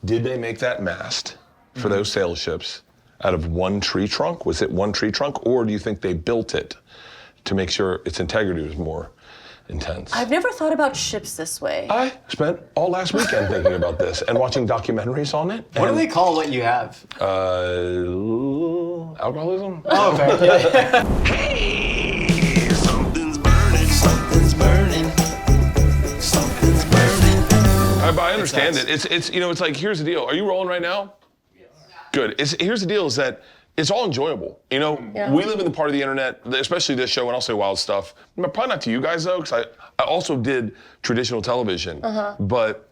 did they make that mast for those sail ships out of one tree trunk? Was it one tree trunk, or do you think they built it to make sure its integrity was more intense? I've never thought about ships this way. I spent all last weekend thinking about this and watching documentaries on it. What do they call what you have? Alcoholism? Oh, okay. Yeah. Hey, something's burning, something's burning, something's burning. I understand it. It's you know, it's like, here's the deal. Are you rolling right now? Yes. Good. Here's the deal is that it's all enjoyable. You know, we live in the part of the internet, especially this show, and I'll say wild stuff. Probably not to you guys though, because I also did traditional television. But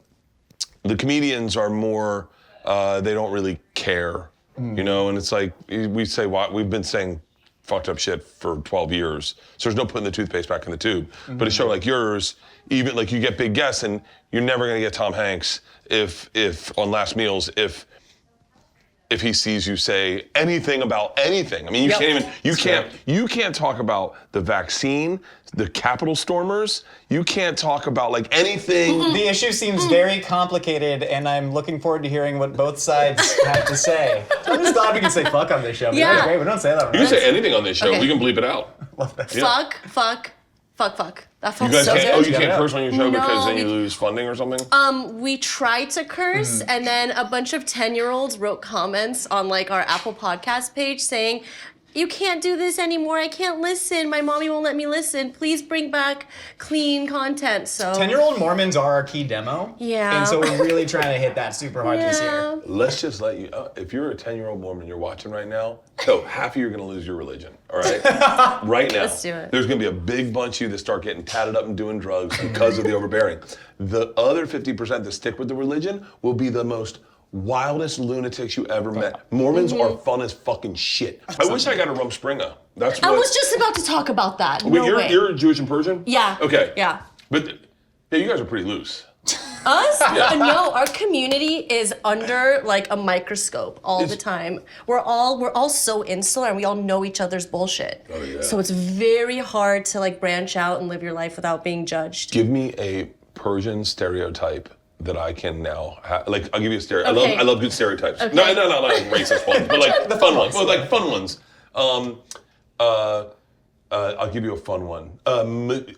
the comedians are more, they don't really care. You know, and it's like, we say, we've been saying fucked up shit for 12 years. So there's no putting the toothpaste back in the tube. But a show like yours, even like you get big guests, and you're never gonna get Tom Hanks if on Last Meals, if he sees you say anything about anything. I mean, you can't talk about the vaccine, the Capitol stormers. You can't talk about like anything. The issue seems very complicated, and I'm looking forward to hearing what both sides have to say. I'm just glad we can say fuck on this show. Yeah. That's great. We don't say that. You can say anything on this show. Okay. We can bleep it out. Love that. Fuck. That felt You guys so can't. good. Oh, you can't curse on your show No, because then you we- lose funding or something. We tried to curse, and then a bunch of 10-year-olds wrote comments on like our Apple Podcast page saying, "You can't do this anymore. I can't listen. My mommy won't let me listen. Please bring back clean content." So 10-year-old Mormons are our key demo. Yeah. And so we're really trying to hit that super hard this year. Let's just let you, if you're a 10-year-old Mormon you're watching right now, half of you are gonna lose your religion, all right? Right now. Let's do it. There's gonna be a big bunch of you that start getting tatted up and doing drugs because of the overbearing. The other 50% that stick with the religion will be the most wildest lunatics you ever met. Mormons are fun as fucking shit. I wish I got a Rumspringa. That's what. I was just about to talk about that. Wait, No way. you're Jewish and Persian? Yeah. Okay. Yeah. But yeah, you guys are pretty loose. Us? No, our community is under like a microscope all the time. We're all so insular, and we all know each other's bullshit. Oh, yeah. So it's very hard to like branch out and live your life without being judged. Give me a Persian stereotype that I can now like. I'll give you a stereotype. Okay. I love good stereotypes. Okay. No, not like racist ones, but like the fun ones. Well, like fun ones. I'll give you a fun one.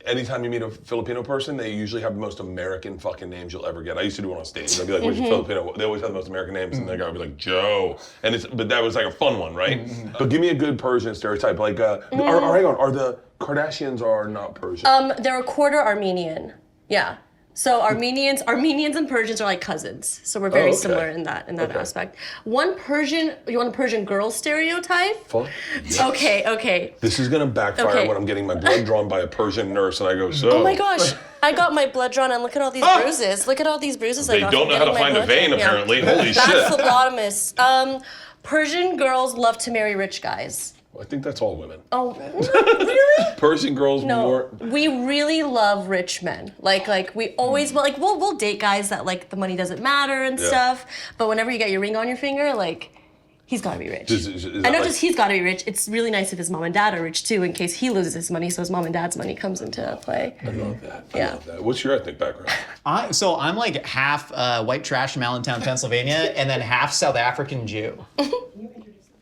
Anytime you meet a Filipino person, they usually have the most American fucking names you'll ever get. I used to do one on stage. I'd be like, "What's your Filipino?" They always have the most American names, and the guy would be like, "Joe." But that was like a fun one, right? But give me a good Persian stereotype. Like, hang on, are the Kardashians are not Persian? They're a quarter Armenian. Yeah. So Armenians and Persians are like cousins. So we're very similar in that aspect. You want a Persian girl stereotype? Fuck. Yes. Okay. This is gonna backfire when I'm getting my blood drawn by a Persian nurse, and I go, so. Oh my gosh, I got my blood drawn, and look at all these bruises. Look at all these bruises They I got. don't know how to find a vein, apparently. Holy That's shit. phlebotomist. Persian girls love to marry rich guys. I think that's all women. Oh, really? Persian girls more. We really love rich men. Like we always we'll date guys that like the money doesn't matter and stuff. But whenever you get your ring on your finger, like he's got to be rich. And not just he's got to be rich. It's really nice if his mom and dad are rich too, in case he loses his money, so his mom and dad's money comes into play. I love that. I love that. What's your ethnic background? So I'm like half white trash from Allentown, Pennsylvania, and then half South African Jew.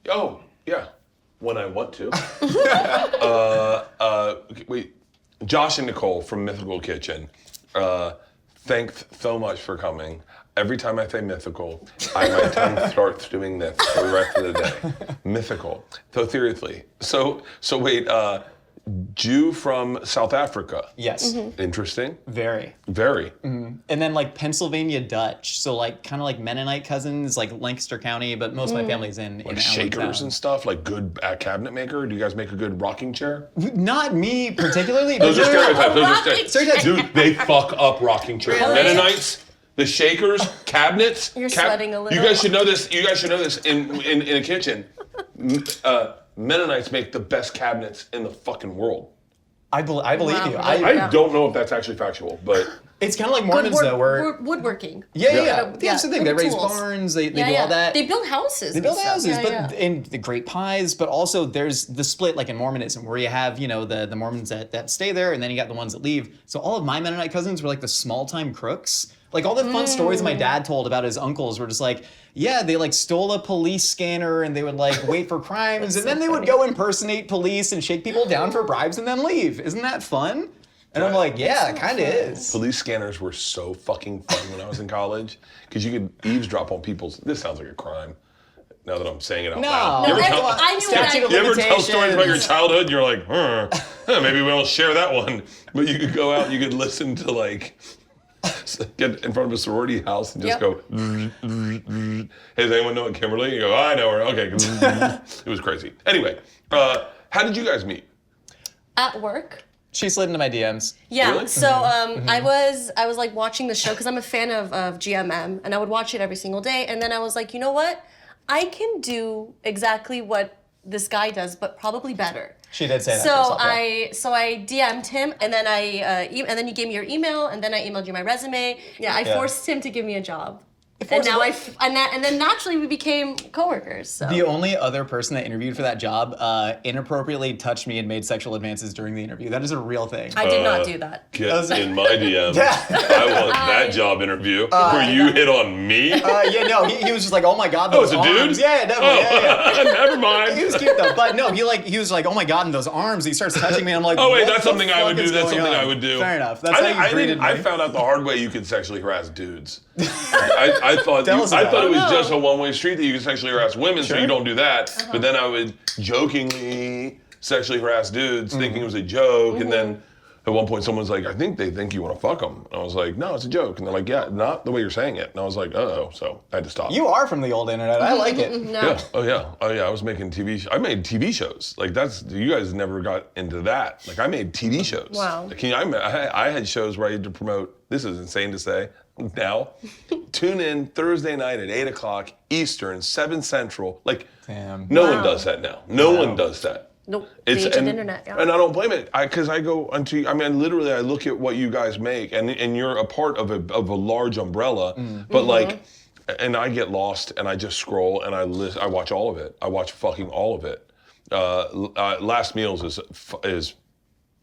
Oh, yeah. When I want to. Wait, Josh and Nicole from Mythical Kitchen. Thanks so much for coming. Every time I say mythical, my tongue starts doing this for the rest of the day. Mythical. So seriously. So wait, Jew from South Africa. Yes. Interesting. Very. And then like Pennsylvania Dutch, so like kind of like Mennonite cousins, like Lancaster County, but most of my family's in like shakers Allentown. and stuff, like good cabinet maker. Do you guys make a good rocking chair? Not me particularly. Those are stereotypes. Rocking Stereotypes. Dude, they fuck up rocking chairs. Really? Mennonites, the shakers, cabinets. You're sweating a little. You guys should know this. You guys should know this in a kitchen. Mennonites make the best cabinets in the fucking world. I believe you. I don't know if that's actually factual, but It's kind of like Mormons though, where woodworking. yeah. That's the thing. They with raise tools. barns. They do all that. They build houses. They build and stuff. houses, Yeah, but and the great pies. But also there's the split, like in Mormonism, where you have the Mormons that stay there, and then you got the ones that leave. So all of my Mennonite cousins were like the small time crooks. Like all the fun stories my dad told about his uncles were just like, yeah, they like stole a police scanner and they would like wait for crimes and then they would go impersonate police and shake people down for bribes and then leave. Isn't that fun? And I'm like, yeah, it kind of is. Police scanners were so fucking fun when I was in college because you could eavesdrop on people's. This sounds like a crime. Now that I'm saying it out loud. No, You ever I you ever tell stories about your childhood and you're like, maybe we won't share that one. But you could go out and you could listen to like, get in front of a sorority house and just go, hey, does anyone know Kimberly? You go, I know her. Okay. It was crazy. Anyway, how did you guys meet? At work. She slid into my DMs. Yeah, Really? so I was like watching the show because I'm a fan of GMM and I would watch it every single day. And then I was like, you know what? I can do exactly what this guy does, but probably better. She did say that. So I DM'd him, and then and then you gave me your email, and then I emailed you my resume. Yeah, I forced him to give me a job. And now and then naturally we became coworkers. So. The only other person that interviewed for that job inappropriately touched me and made sexual advances during the interview. That is a real thing. I did not do that. Get in my DMs. I want that job interview where you hit on me. He was just like, oh my god, those it's a arms. dude? Yeah, definitely. Never mind. He was cute though, but no, he was like, oh my god, and those arms. He starts touching me, and I'm like, oh wait, what that's the something I would fuck do. is That's going something on? I would do. Fair enough. That's how you greeted me. I found out the hard way you could sexually harass dudes. I thought it was just a one-way street that you could sexually harass women, so you don't do that. But then I would jokingly sexually harass dudes, thinking it was a joke, and then at one point someone's like, I think they think you want to fuck them. And I was like, no, it's a joke. And they're like, yeah, not the way you're saying it. And I was like, uh-oh, so I had to stop. You are from the old internet. I like it. No. Yeah. Oh yeah. I was making TV. I made TV shows. Like you guys never got into that. Like I made TV shows. Wow. Like, I had shows where I had to promote. This is insane to say. Now, tune in Thursday night at 8:00 Eastern, 7 Central. Like, no one does that now. No one does that. Nope. It's the ancient internet. Yeah. And I don't blame it, because I go onto. I mean, literally, I look at what you guys make, and you're a part of a large umbrella. But like, and I get lost, and I just scroll, and I watch all of it. I watch fucking all of it. Last Meals is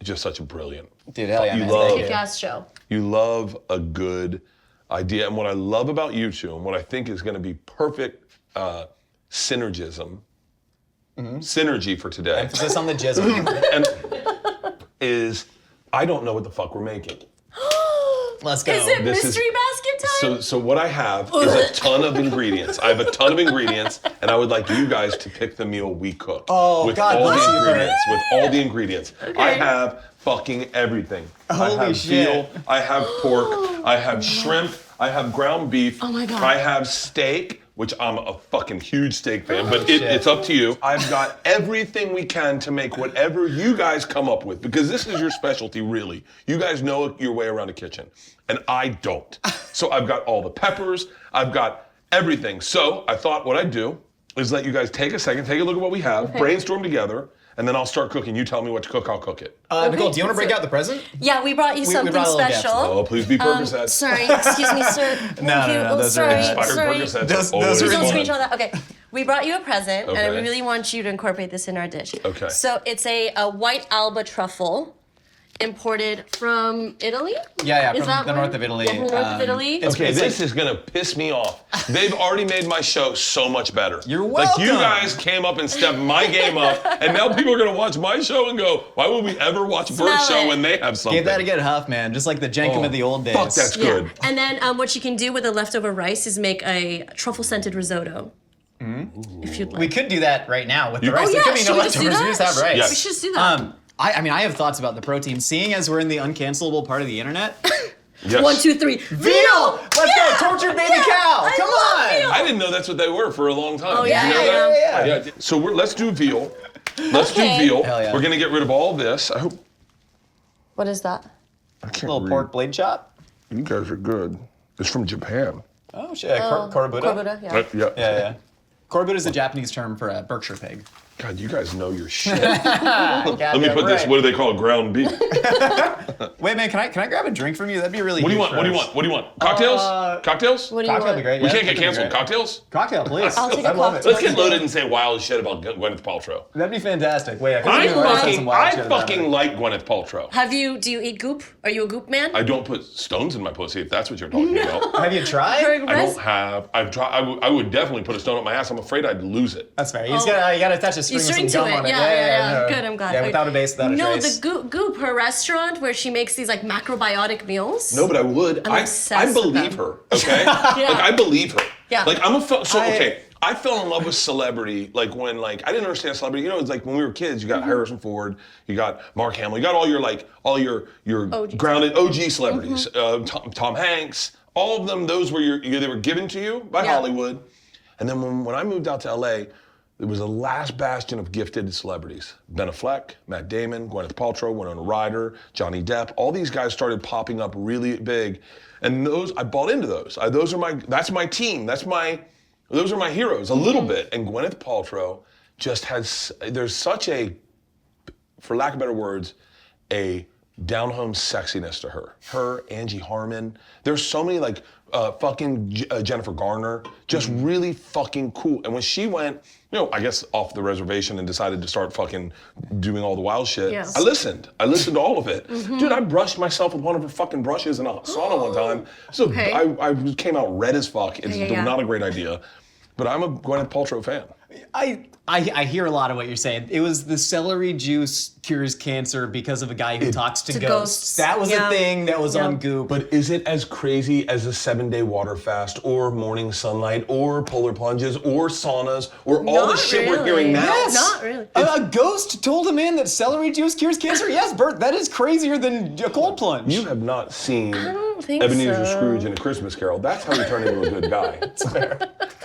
just such a brilliant. Dude, hell yeah, you man. love It's a kick-ass show. You love a good idea, and what I love about you two, and what I think is going to be perfect synergy for today. Emphasis on the jism. And is I don't know what the fuck we're making. Let's go. Is it mystery basket time? So what I have is a ton of ingredients. I have a ton of ingredients, and I would like you guys to pick the meal we cook. Oh, with God all bless the you. ingredients. With all the ingredients. Okay. I have fucking everything. I Holy have shit. veal, I have pork, I have shrimp, I have ground beef. Oh my God. I have steak, which I'm a fucking huge steak fan, but it's up to you. I've got everything we can to make whatever you guys come up with, because this is your specialty, really. You guys know your way around a kitchen, and I don't. So I've got all the peppers, I've got everything. So I thought what I'd do is let you guys take a second, take a look at what we have, brainstorm together, and then I'll start cooking. You tell me what to cook, I'll cook it. Nicole, do you want to break out the present? Yeah, we brought you something brought a little gift. special. Oh, please be Percocets. Sorry, excuse me, sir. No, those are Expired Percocets. Those always are Don't fun. screenshot that. Okay, we brought you a present, and Okay. we really want you to incorporate this in our dish. Okay. So it's a white Alba truffle, imported from Italy. Yeah, Is from that the where- north of Italy. Yeah, from north of Italy. Okay, It's this is gonna piss me off. They've already made my show so much better. You're Like you welcome. guys came up and stepped my game up, and now people are gonna watch my show and go, "Why would we ever watch Bert's Smell show it. when they have something?" Give that a good huff, man. Just like the Jenkum of the old days. Fuck, that's good. Yeah. And then what you can do with the leftover rice is make a truffle-scented risotto. If you'd like. We could do that right now with the rice. Oh There yeah, could be should no we just do leftovers. that? We just have rice. Yes. We should just do that. I mean, I have thoughts about the protein. Seeing as we're in the uncancelable part of the internet. Yes. 1, 2, 3. Veal! Let's go! Tortured baby cow! Come on! I didn't know that's what they were for a long time. Oh, Did yeah, you know yeah, that? yeah. So let's do veal. Let's Okay. do veal. Hell yeah. We're gonna get rid of all this. I hope What is that? I can't Little read. pork blade chop. You guys are good. It's from Japan. Oh shit, Korubuta? Korubuta, yeah. Yeah. Yeah. Korubuta is the Japanese term for a Berkshire pig. God, you guys know your shit. Let me put this. What do they call ground beef? Wait, man, can I grab a drink from you? That'd be really. What do you want? What do you want? What do you want? Cocktails? Cocktails? What do you Cocktail would want? be great. We yeah, can't get that'd be canceled. great. Cocktails? Cocktail, please. I'll take a I love it. cocktail. Let's get loaded and say wild shit about Gwyneth Paltrow. That'd be fantastic. Wait, I I fucking like Gwyneth Paltrow. Do you eat goop? Are you a goop man? I don't put stones in my pussy if that's what you're talking about. Have you tried? I don't have. I've tried. I would definitely put a stone up my ass. I'm afraid I'd lose it. That's fair. You gotta attach a string with some to gum it. on it. Yeah. Good, I'm glad. Yeah, without a base, without a no, trace. the Goop, her restaurant where she makes these like macrobiotic meals. No, but I would. I'm I obsessed with believe them. her. Okay. Like I believe her. Yeah. Like I fell in love with celebrity like when I didn't understand celebrity. You know, it's like when we were kids. You got Harrison Ford, you got Mark Hamill, you got all your grounded OG celebrities. Tom Hanks, all of them. Those were they were given to you by Hollywood. And then when I moved out to LA, it was the last bastion of gifted celebrities. Ben Affleck, Matt Damon, Gwyneth Paltrow, Winona Ryder, Johnny Depp. All these guys started popping up really big, and I bought into those. That's my team. Those are my heroes a little bit. And Gwyneth Paltrow just there's such a, for lack of better words, a down-home sexiness to her. Her, Angie Harmon. There's so many fucking Jennifer Garner, just really fucking cool. And when she went, I guess off the reservation and decided to start fucking doing all the wild shit, Yes. I listened to all of it. Dude, I brushed myself with one of her fucking brushes in a sauna one time. So Okay. I came out red as fuck. It's Yeah. not a great idea. But I'm a Gwyneth Paltrow fan. I hear a lot of what you're saying. It was the celery juice cures cancer because of a guy who talks to ghosts. That was a thing that was on Goop. But is it as crazy as a 7-day water fast or morning sunlight or polar plunges or saunas or all the shit we're hearing now? Yes. Not really. A ghost told a man that celery juice cures cancer? Yes, Bert, that is crazier than a cold plunge. You have not seen I don't think Ebenezer so. Scrooge in A Christmas Carol. That's how you turn into a good guy.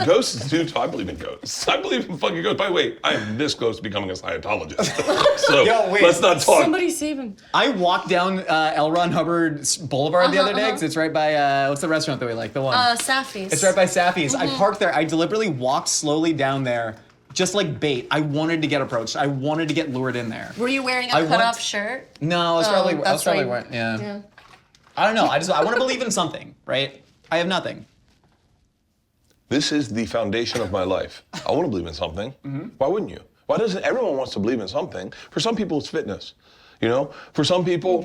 Ghosts, dude, I believe in ghosts. I believe in fucking ghosts. By the way, I am this close to becoming a Scientologist. So let's not talk. Somebody save him. I walked down L. Ron Hubbard Boulevard the other day because it's right by, what's the restaurant that we like? The one. Safi's. It's right by Safi's. I parked there. I deliberately walked slowly down there, just like bait. I wanted to get approached. I wanted to get lured in there. Were you wearing a cutoff shirt? No, I was probably that's wearing, yeah. I don't know. I want to believe in something, right? I have nothing. This is the foundation of my life. I want to believe in something. Why wouldn't you? Why doesn't everyone wants to believe in something? For some people, it's fitness. For some people,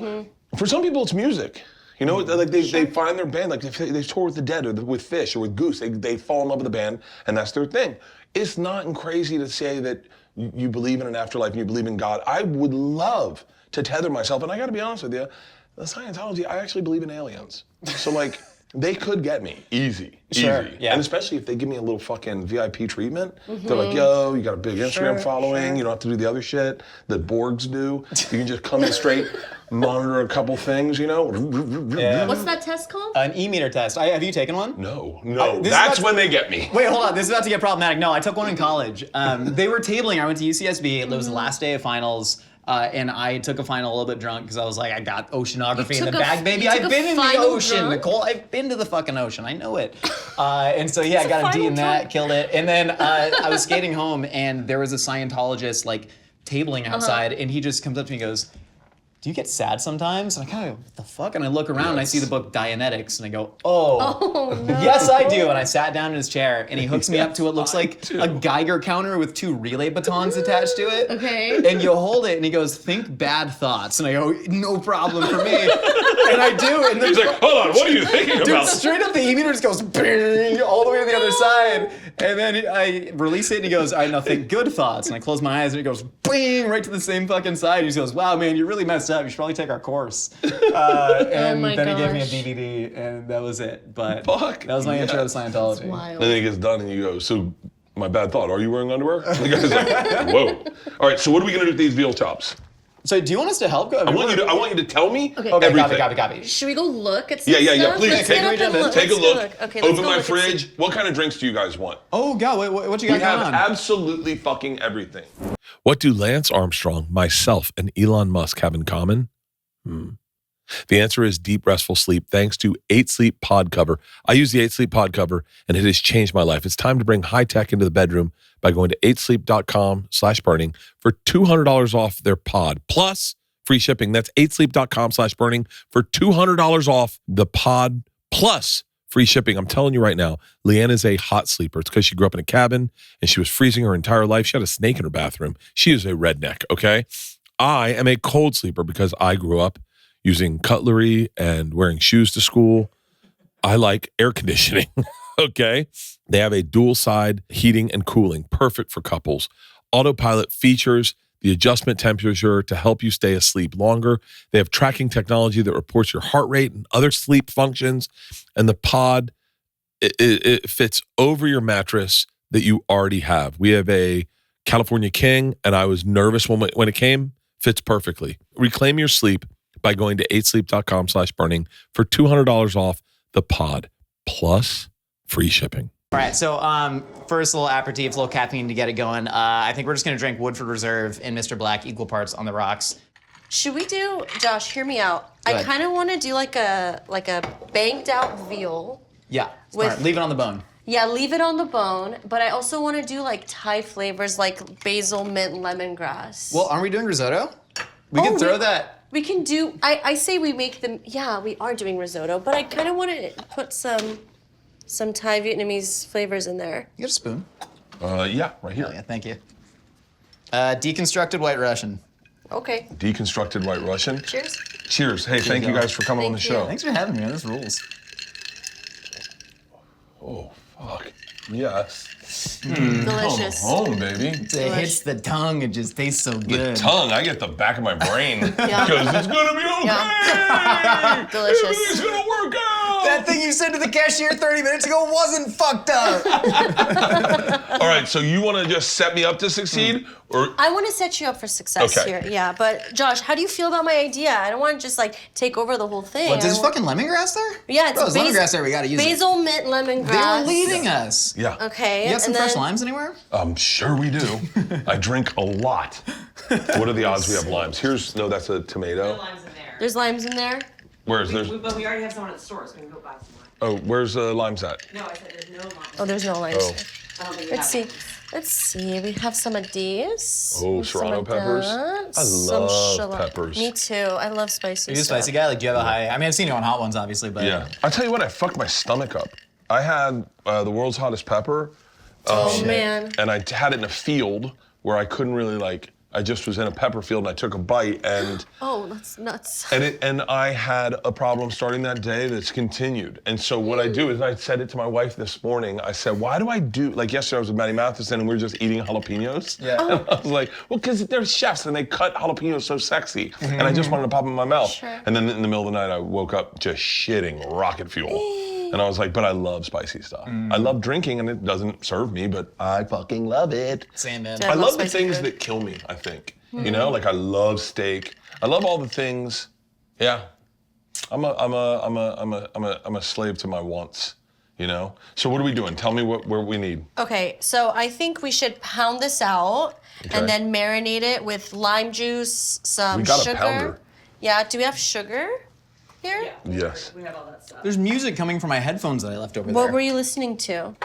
it's music. Like they find their band, like they tour with the Dead or with Fish or with Goose. They fall in love with the band, and that's their thing. It's not crazy to say that you believe in an afterlife and you believe in God. I would love to tether myself, and I got to be honest with you, the Scientology, I actually believe in aliens. So they could get me easy. Sure, Easy. yeah. And especially if they give me a little fucking VIP treatment. They're like, yo, you got a big Instagram following. You don't have to do the other shit that Borgs do. You can just come in straight, monitor a couple things, Yeah. What's that test called? An e-meter test. Have you taken one? No. this is That's about when they get me. Wait, hold on. This is about to get problematic. No, I took one in college. They were tabling. I went to UCSB. It was the last day of finals. And I took a final a little bit drunk because I was like, I got oceanography in the bag, baby. I've been in the ocean, drunk? Nicole. I've been to the fucking ocean. I know it. And so, I got a D in that, killed it. And then I was skating home, and there was a Scientologist, tabling outside, and he just comes up to me and goes, do you get sad sometimes? And I kind of go, what the fuck? And I look around and I see the book Dianetics, and I go, oh no. Yes, I do. And I sat down in his chair, and he hooks me up to what looks like a Geiger counter with 2 relay batons attached to it. Okay. And you hold it, and he goes, think bad thoughts. And I go, no problem for me. And I do. And He's like, hold on, what are you thinking dude, about? straight up the e-meter just goes bing, all the way to the other side. And then I release it, and he goes, all right, now think good thoughts. And I close my eyes, and it goes bing, right to the same fucking side. And he goes, wow, man, you really messed up. You should probably take our course. And my then he gave me a gosh. DVD, and that was it. But Fuck, that was my intro to Scientology. Wild. And then he gets done and you go, so my bad thought, are you wearing underwear? And the guy's like, whoa. All right, so what are we gonna do with these veal chops? So do you want us to help? I want you to tell me Okay, everything. copy. Should we go look at some Yeah, stuff? please. Let's Take get up and look. a Let's look. Okay, let's Open go my look and see. fridge. What kind of drinks do you guys want? Oh, God, what you got We have going on? absolutely fucking everything. What do Lance Armstrong, myself, and Elon Musk have in common? The answer is deep, restful sleep thanks to 8 Sleep Pod Cover. I use the 8 Sleep Pod Cover, and it has changed my life. It's time to bring high tech into the bedroom by going to 8sleep.com/burning for $200 off their pod, plus free shipping. That's 8sleep.com/burning for $200 off the pod, plus free shipping. I'm telling you right now, Leanne is a hot sleeper. It's because she grew up in a cabin, and she was freezing her entire life. She had a snake in her bathroom. She is a redneck, okay? I am a cold sleeper because I grew up using cutlery and wearing shoes to school. I like air conditioning, okay? They have a dual side heating and cooling, perfect for couples. Autopilot features the adjustment temperature to help you stay asleep longer. They have tracking technology that reports your heart rate and other sleep functions. And the pod, it fits over your mattress that you already have. We have a California King, and I was nervous when it came. Fits perfectly. Reclaim your sleep by going to 8sleep.com/burning for $200 off the pod, plus free shipping. All right, so first a little aperitif, a little caffeine to get it going. I think we're just gonna drink Woodford Reserve and Mr. Black equal parts on the rocks. Should we do, Josh, hear me out. Go I ahead. kind of want to do like a banked out veal. Yeah, smart. Leave it on the bone. Yeah, leave it on the bone, but I also want to do like Thai flavors like basil, mint, lemongrass. Well, aren't we doing risotto? We can throw that. We can do, I say we make them, yeah, we are doing risotto, but I kind of want to put some Thai Vietnamese flavors in there. You got a spoon? Yeah, right here. Oh, yeah, thank you. Deconstructed White Russian. Okay. Deconstructed White Russian. Cheers. Cheers. Hey, thank you guys for coming on the show. Thanks for having me, man. This rules. Oh, fuck. Yes. Delicious. Home, baby. It hits the tongue, it just tastes so good. The tongue, I get the back of my brain. Yeah. Because it's gonna be okay. Yeah. Delicious. Everything's gonna work out. That thing you said to the cashier 30 minutes ago wasn't fucked up. All right, so you want to just set me up to succeed, or I want to set you up for success Okay. here. Yeah, but Josh, how do you feel about my idea? I don't want to just like take over the whole thing. What, there's I want- fucking lemongrass there? Yeah, it's Bro, there's lemongrass there, we gotta use it. basil, mint, lemongrass. They were leaving us. yeah? Okay. You got some and fresh then- limes anywhere? Sure we do. I drink a lot. What are the odds we have limes? No, that's a tomato. Limes in there. There's limes in there. Where's But we already have someone at the store, so we can go buy some limes. Oh, where's limes at? No, I said there's no limes. Oh, there's no limes. Oh. I don't think we Let's have see. Let's see. We have some of these. Oh, Some Serrano of peppers. that. I Some love peppers. Me too. I love spicy Are you a stuff. spicy guy? Like, do you have a high? I mean, I've seen you on hot ones, obviously, but. Yeah. I tell you what, I fucked my stomach up. I had the world's hottest pepper. Oh man. And I had it in a field where I couldn't really I just was in a pepper field and I took a bite and Oh, that's nuts. and I had a problem starting that day that's continued. And so what I do is I said it to my wife this morning. I said, why do I do, yesterday I was with Maddie Matheson and we were just eating jalapenos. Yeah. And I was like, well, because they're chefs and they cut jalapenos so sexy. And I just wanted to pop them in my mouth. Sure. And then in the middle of the night, I woke up just shitting rocket fuel. And I was like, but I love spicy stuff. I love drinking and it doesn't serve me, but I fucking love it. Same, man. Yeah. I love the spicy things food. that kill me, I think. You know, I love steak. I love all the things. Yeah. I'm a slave to my wants, you know? So what are we doing? Tell me what we need. Okay, so I think we should pound this out Okay. and then marinate it with lime juice, some We got a sugar. pounder. Yeah, do we have sugar here? Yeah. Yes. We have all that stuff. There's music coming from my headphones that I left over What there. were you listening to?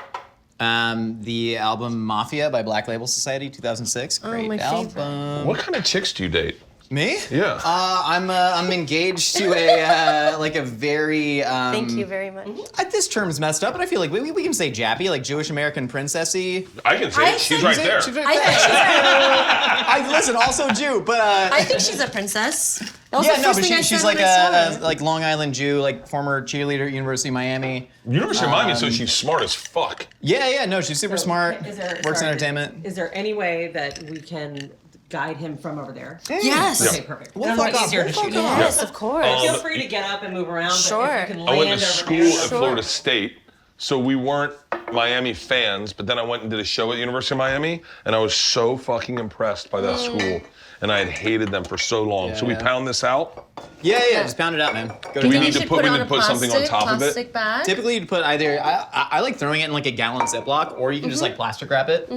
The album Mafia by Black Label Society, 2006. Great my favorite. album. What kind of chicks do you date? Me? Yeah. I'm engaged to a very Thank you very much. This term's messed up, but I feel like we can say jappy, like Jewish American princessy. I can say I it. She's think right she's- there. She's right I there. think she's Listen, also Jew, but I think she's a princess. That was yeah, the no, first but thing I she's said like when I saw her. a like Long Island Jew, like former cheerleader at University of Miami. University of Miami, so she's smart as fuck. Yeah, no, she's super smart. Works in sorry, entertainment. Is there any way that we can guide him from over there? Yes. Okay, perfect. We'll That'll fuck make it off, easier we'll to shoot. fuck off. Yes, of course. Feel free to get up and move around. Sure. But if you can I land went to over school there. at Florida State, so we weren't Miami fans, but then I went and did a show at University of Miami, and I was so fucking impressed by that school, and I had hated them for so long. So we Yeah. pound this out. Yeah, just pound it out, man. Go Do we to need town. to put something on top of it? Plastic bag. Typically, you'd put either I like throwing it in like a gallon Ziploc, or you can just like plastic wrap it.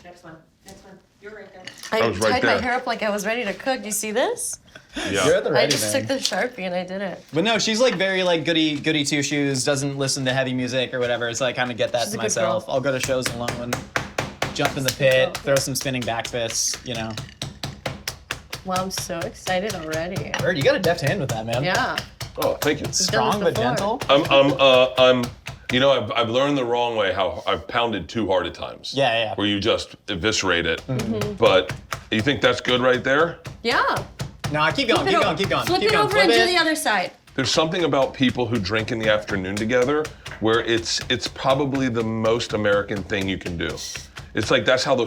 Next one. I was right tied there. my hair up like I was ready to cook. Do you see this? Yeah. You're at the I ready, just man. took the Sharpie and I did it. But no, she's like very like goody two shoes, doesn't listen to heavy music or whatever. So I kind of get that She's to a good myself. girl. I'll go to shows alone, jump in the pit, throw some spinning back fists, you know. Wow, I'm so excited already. Bird, you got a deft hand with that, man. Yeah. Oh, thank you. Strong but before. gentle. You know, I've learned the wrong way how I've pounded too hard at times. Yeah. Where you just eviscerate it. But you think that's good right there? Yeah. Nah, keep going. Flip keep it going. over and do the other side. There's something about people who drink in the afternoon together where it's probably the most American thing you can do. It's like that's how the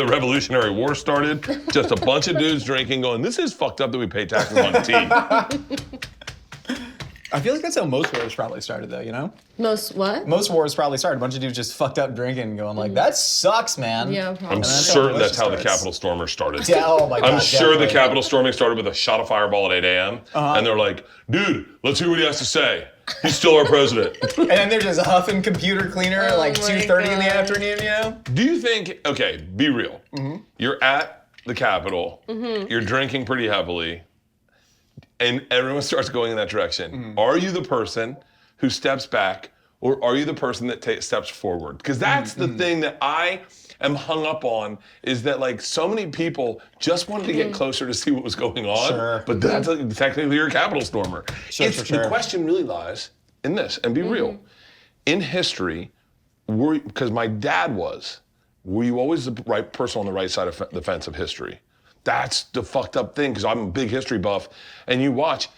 Revolutionary War started. Just a bunch of dudes drinking, going, "This is fucked up that we pay taxes on tea." I feel like that's how most wars probably started, though. You know, Most what? most wars probably started. A bunch of dudes just fucked up drinking, and going like, "That sucks, man." Yeah, I'm probably. certain that's how the starts. Capitol stormers started. Yeah. Oh my god. I'm sure the definitely. Capitol storming started with a shot of fireball at 8 a.m. And they're like, "Dude, let's hear what he has to say. He's still our president." And then they're just huffing computer cleaner at like Oh my 2:30 in the God. afternoon. You know. Do you think? Okay, be real. You're at the Capitol. You're drinking pretty heavily, and everyone starts going in that direction. Are you the person who steps back, or are you the person that steps forward? Because that's the thing that I am hung up on, is that like so many people just wanted to get closer to see what was going on.Ure. But that's technically you're a Capitol stormer. Sure. The question really lies in this, and be real. In history, because my dad were you always the right person on the right side of the fence of history? That's the fucked up thing, because I'm a big history buff, and you watch,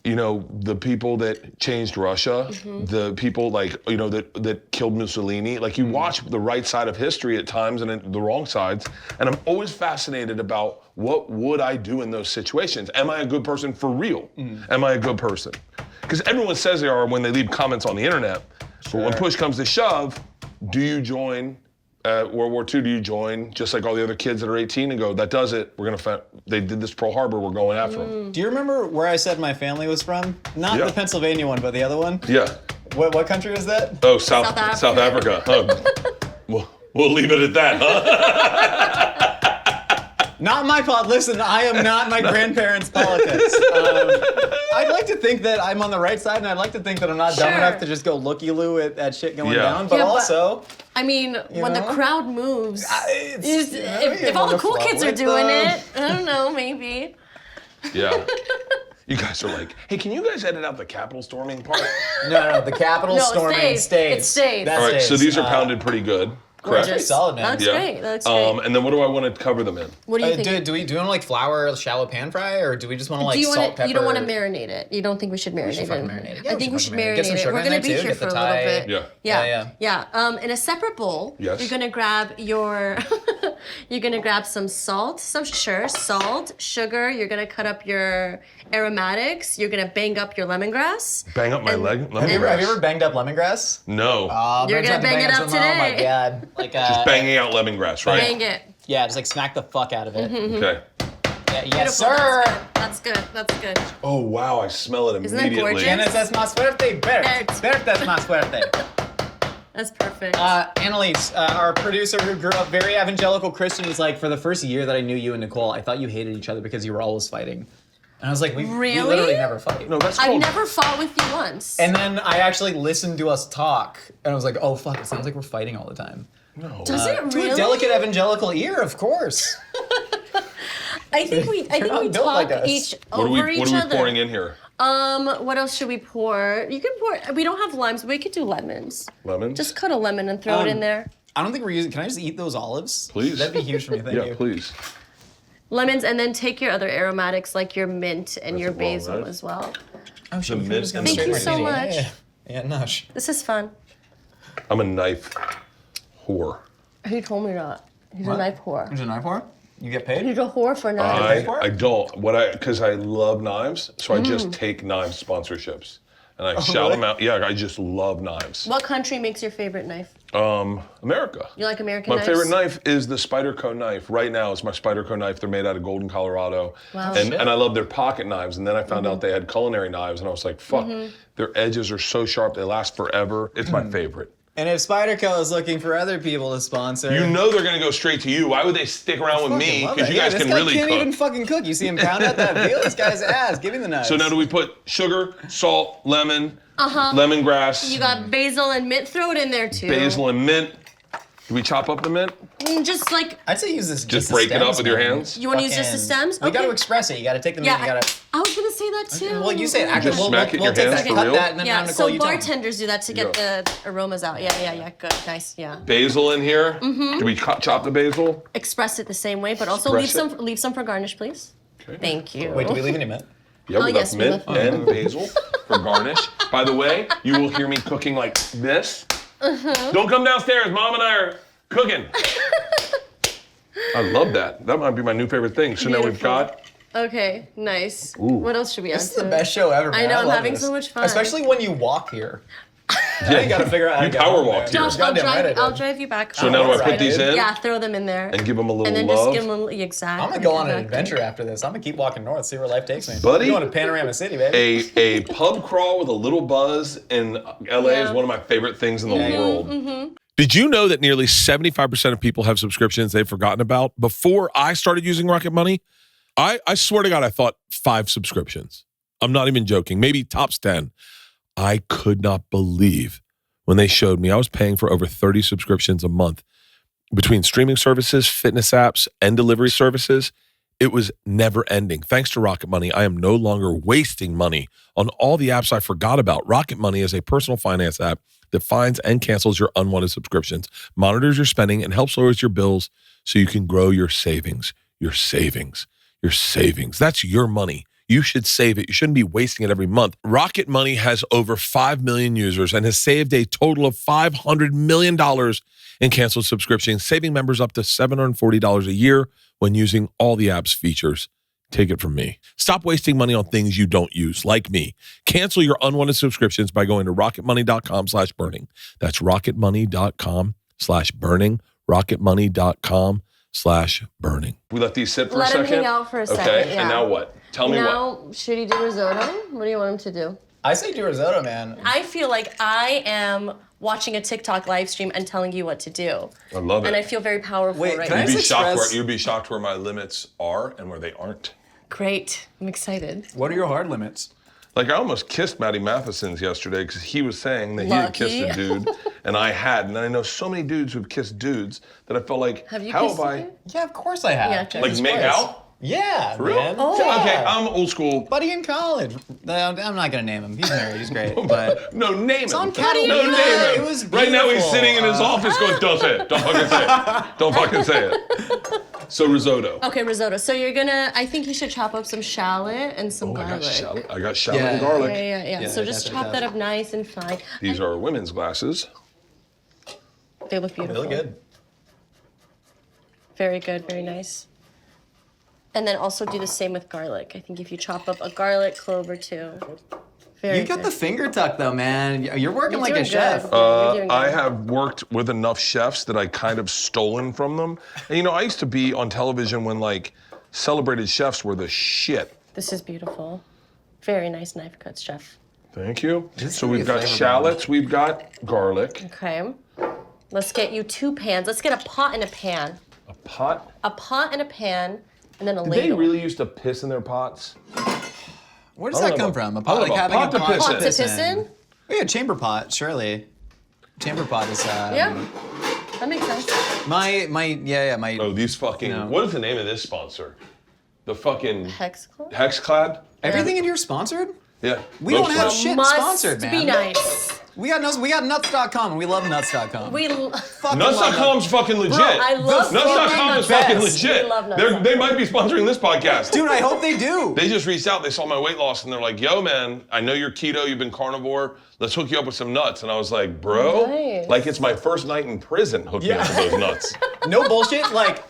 you know, the people that changed Russia, the people like, you know, that killed Mussolini. Like you watch the right side of history at times and the wrong sides, and I'm always fascinated about what would I do in those situations? Am I a good person for real? Am I a good person? Because everyone says they are when they leave comments on the internet, but when push comes to shove, do you join World War II? Do you join just like all the other kids that are 18 and go, that does it, they did this Pearl Harbor, we're going after them? Do you remember where I said my family was from? Not Yeah. the Pennsylvania one, but the other one. Yeah. What country was that? Oh, South Africa. Huh. We'll leave it at that, huh? Not my pod. Listen, I am not my grandparents' politics. I'd like to think that I'm on the right side, and I'd like to think that I'm not dumb Sure. enough to just go looky-loo at shit going Yeah. down. But Yeah, but- also, I mean, when the know? crowd moves, it's- if all the cool kids are doing it, I don't know, maybe. Yeah. You guys are like, hey, can you guys edit out the Capitol storming part? no, the Capitol No, it storming stays. It stays. That All right, so stays. these are pounded pretty good, correct? Pretty solid, man. That looks Yeah. great. That looks great. And then what do I want to cover them in? What do you think? Do we want to like flour shallow pan fry, or do we just want to like Do you salt, want to? pepper? You don't want to marinate it. You don't think we should marinate should fucking it? marinate it. Yeah, I we think we should should fucking marinate it. marinate Get some it. sugar We're in gonna there be too, here get for the a little Thai. bit. Yeah. In a separate bowl, Yes. you're gonna grab some salt, salt, sugar. You're gonna cut up your aromatics. You're gonna bang up your lemongrass. Bang up my leg? Have you ever banged up lemongrass? No. You're gonna bang it up Oh my today. god! Like Just banging out lemongrass, right? Bang it. Yeah, just like smack the fuck out of it. Okay. Yeah, yes, Beautiful. sir. That's good. That's good. Oh, wow, I smell it Isn't that immediately. gorgeous? Tienes es más fuerte, Bert. Bert. Bert es más fuerte. That's perfect. Annalise, our producer who grew up very evangelical Christian, was like, for the first year that I knew you and Nicole, I thought you hated each other because you were always fighting. And I was like, we Really? literally never fight. No, that's I've called... never fought with you once. And then I actually listened to us talk, and I was like, oh fuck, it sounds like we're fighting all the time. No. Does it To really? a delicate evangelical ear, of course. I think we not built talk like us. each What over are each we other. pouring in here? What else should we pour? You can pour. We don't have limes. We could do lemons. Lemons? Just cut a lemon and throw it in there. I don't think we're using. Can I just eat those olives? Please. That'd be huge for me. Thank Yeah, you. please. Lemons, and then take your other aromatics like your mint and your That's well, basil right? as well. Oh shit. The we mint just and gonna the straight Thank you so martini. much. Yeah, nosh. This is fun. I'm a knife whore. Who told me that? He's What? a knife whore. There's a knife for? You get paid? He's a whore for knives. I don't. Because I love knives, so I just take knives sponsorships. And I shout really? them out. Yeah, I just love knives. What country makes your favorite knife? America. You like American My knives? favorite knife is the Spyderco knife. Right now, it's my Spyderco knife. They're made out of Golden, Colorado. Wow. And I love their pocket knives. And then I found out they had culinary knives, and I was like, fuck, their edges are so sharp, they last forever. It's my favorite. And if Spyderco is looking for other people to sponsor, You know they're gonna go straight to you. Why would they stick around with me? Because you guys this can guy really can't cook. even fucking cook. You see him pound out that veal? This guy's ass. Give me the nuts. So now do we put sugar, salt, lemon, lemongrass, You got basil and mint. Throw it in there too. basil, and mint? Do we chop up the mint? Just like I'd say use this. Just the break it stems, up with your man. hands? you want to use just the stems. We got to express it. You got to take the meat. Yeah, You got to. I was gonna say that too. Well, you say it. Actually, Just we'll smack it in your take hands that, for cut real? that, and then Yeah, Nicole, so you tell 'em. bartenders do that to get the aromas out. Yeah, good, nice, yeah. Basil in here. Do we chop the basil? Express it the same way, but also Express leave some for garnish, please. Okay. Thank you. Wait, do we leave any mint? Yeah, we yes, left we mint left and basil for garnish. By the way, you will hear me cooking like this. Don't come downstairs. Mom and I are cooking. I love that. That might be my new favorite thing. So now we've Beautiful. got. Okay, nice. What else should we add? This is the best show ever, man. I know, I'm love having this. so much fun. Especially when you walk here. Now you got to figure out how You to get power home, walked man. here. Josh, Goddamn right I did. I'll drive you back. So now do I Alright, put these dude. in Yeah, throw them in there. and give them a little And then love? just give them a little, exactly. I'm gonna go on an exactly. adventure after this. I'm gonna keep walking north, see where life takes me. Buddy. I'm going to Panorama City, baby. A pub crawl with a little buzz in LA is Yeah. one of my favorite things in the Yeah. world. Did you know that nearly 75% of people have subscriptions they've forgotten about? Before I started using Rocket Money, I swear to God, I thought 5 subscriptions. I'm not even joking. Maybe tops 10. I could not believe when they showed me I was paying for over 30 subscriptions a month between streaming services, fitness apps, and delivery services. It was never ending. Thanks to Rocket Money, I am no longer wasting money on all the apps I forgot about. Rocket Money is a personal finance app that finds and cancels your unwanted subscriptions, monitors your spending, and helps lower your bills so you can grow your savings. Your savings. Your savings. That's your money. You should save it. You shouldn't be wasting it every month. Rocket Money has over 5 million users and has saved a total of $500 million in canceled subscriptions, saving members up to $740 a year when using all the app's features. Take it from me. Stop wasting money on things you don't use, like me. Cancel your unwanted subscriptions by going to rocketmoney.com/burning. That's rocketmoney.com/burning. rocketmoney.com/burning. We let these sit for Let a second. him hang out for a second, Okay, yeah. and now what? Tell me what. Now, should he do risotto? What do you want him to do? I say do risotto, man. I feel like I am watching a TikTok live stream and telling you what to do. I love it. And I feel very powerful Wait, right can I now. just express- You'd be shocked where my limits are and where they aren't. Great. I'm excited. What are your hard limits? Like, I almost kissed Maddie Matheson's yesterday because he was saying that he had kissed a Lucky. dude and I hadn't. And I know so many dudes who've kissed dudes that I felt like, Have you how kissed have a I? dude? Yeah, of course I have. Yeah, okay. Like, Jesus make Christ. out? Yeah, For real? man. Oh. Yeah. Okay, I'm old school. Buddy in college. I'm not gonna name him. He's married. He's great. But No, name it. on No, camera. name it. It was Right now he's beautiful. sitting in his office going, don't say it. Don't fucking say it. Don't fucking say it. So risotto. Okay, risotto. So you're gonna, I think you should chop up some shallot and some Oh, I garlic. got shallot. I got shallot Yeah. and garlic. Yeah. So just that's chop it. that up nice and fine. These are women's glasses. They look beautiful. really good. Very good, very nice. And then also do the same with garlic. I think if you chop up a garlic clove or two. Very You got good. the finger tuck though, man. You're working You're like a doing chef. good. You're doing I good. have worked with enough chefs that I kind of stolen from them. And you know, I used to be on television when like celebrated chefs were the shit. This is beautiful. Very nice knife cuts, chef. Thank you. This So is we've got really flavorful. shallots, we've got garlic, Okay. Let's get you 2 pans. Let's get a pot and a pan. a pot. A pot and a pan, and then a Did ladle. they really used to piss in their pots? Where does I don't that know come about- from? A I pot, don't like know, having pot a to pot piss Pot to piss in? Oh, yeah, chamber pot, surely. Chamber pot is Yeah. That makes sense. my Oh, these fucking. No. What is the name of this sponsor? The fucking Hex club? Hexclad? everything in here sponsored? Yeah. We don't looks have like- shit Must sponsored, man. be nice. We got nuts.com and we love nuts.com. We Fucking love Nuts.com's fucking legit. I love Nuts.com is best. fucking legit. We love They might be sponsoring this podcast. Dude, I hope they do. They just reached out, they saw my weight loss, and they're like, yo, man, I know you're keto, you've been carnivore, let's hook you up with some nuts. And I was like, bro, Nice. like it's my first night in prison, hook me up with those nuts. No bullshit, like,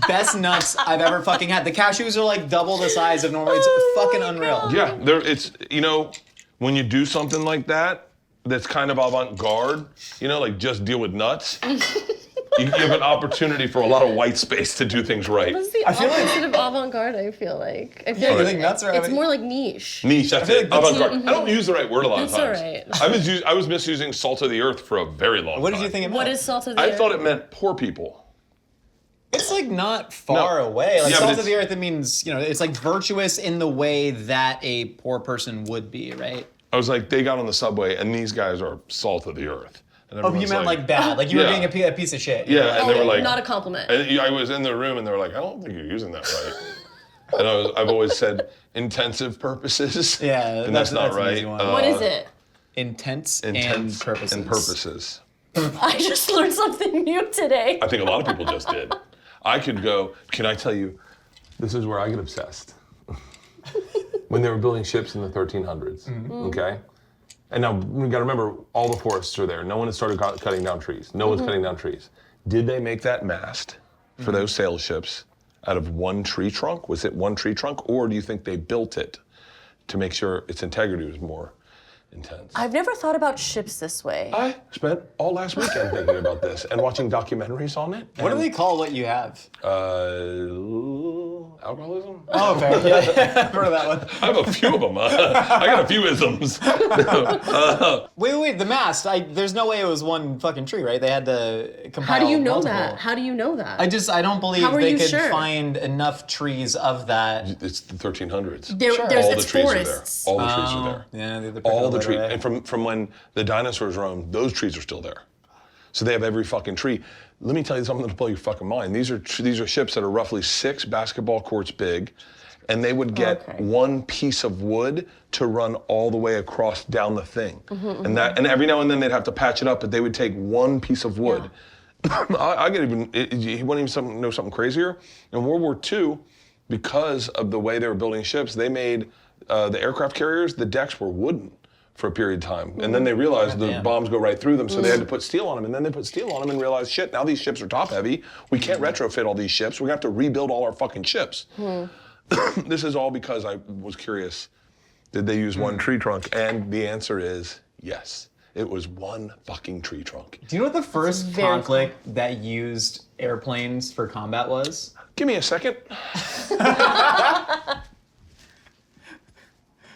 best nuts I've ever fucking had. The cashews are like double the size of normal. It's fucking unreal. Yeah, it's, you know, when you do something like that, that's kind of avant-garde, you know, like just deal with nuts. You have an opportunity for a lot of white space to do things right. What's the opposite of avant-garde, I feel like? I feel You think nuts are it's more like niche. Niche, that's it. like that's- Avant-garde. I don't use the right word a lot of It's times. all right. I was misusing salt of the earth for a very long time. What did you think it meant? What is salt of the I earth? thought it meant poor people. It's like not far away. Like Yeah, but salt of it's- the earth, it means, it's like virtuous in the way that a poor person would be, right? I was like, they got on the subway and these guys are salt of the earth. And Oh, you everyone's meant like bad. Like you were Yeah. being a piece of shit. Yeah, and they were like, not a compliment. And I was in the room and they were like, I don't think you're using that right. And I've always said intensive purposes. Yeah, and that's not an right. easy one. What is it? Intense and Intents and purposes. I just learned something new today. I think a lot of people just did. I could go, can I tell you, this is where I get obsessed. When they were building ships in the 1300s, okay? And now we gotta remember, all the forests are there. No one has started cutting down trees. No one's cutting down trees. Did they make that mast for those sail ships out of one tree trunk? Was it one tree trunk? Or do you think they built it to make sure its integrity was more intense? I've never thought about ships this way. I spent all last weekend thinking about this and watching documentaries on it. What do they call what you have? Alcoholism? Oh, fair. Yeah, I've heard of that one. I have a few of them. I got a few isms. Wait, the mast. There's no way it was one fucking tree, right? They had to compile How do you know multiple. that? How do you know that? I don't believe How are they you could sure? find enough trees of that. It's the 1300s. There's All the it's trees forests. are there. All the trees are there. Yeah, they're All the trees. And from when the dinosaurs roamed, those trees are still there. So they have every fucking tree. Let me tell you something that'll blow your fucking mind. These are ships that are roughly 6 basketball courts big, and they would get one piece of wood to run all the way across down the thing. And every now and then they'd have to patch it up, but they would take one piece of wood. I get even. You want to know something crazier? In World War II, because of the way they were building ships, they made the aircraft carriers. The decks were wooden for a period of time. And then they realized the bombs go right through them, so they had to put steel on them. And then they put steel on them and realized, shit, now these ships are top heavy. We can't retrofit all these ships. We're gonna have to rebuild all our fucking ships. This is all because I was curious, did they use one tree trunk? And the answer is yes. It was one fucking tree trunk. Do you know what the first conflict that used airplanes for combat was? Give me a second.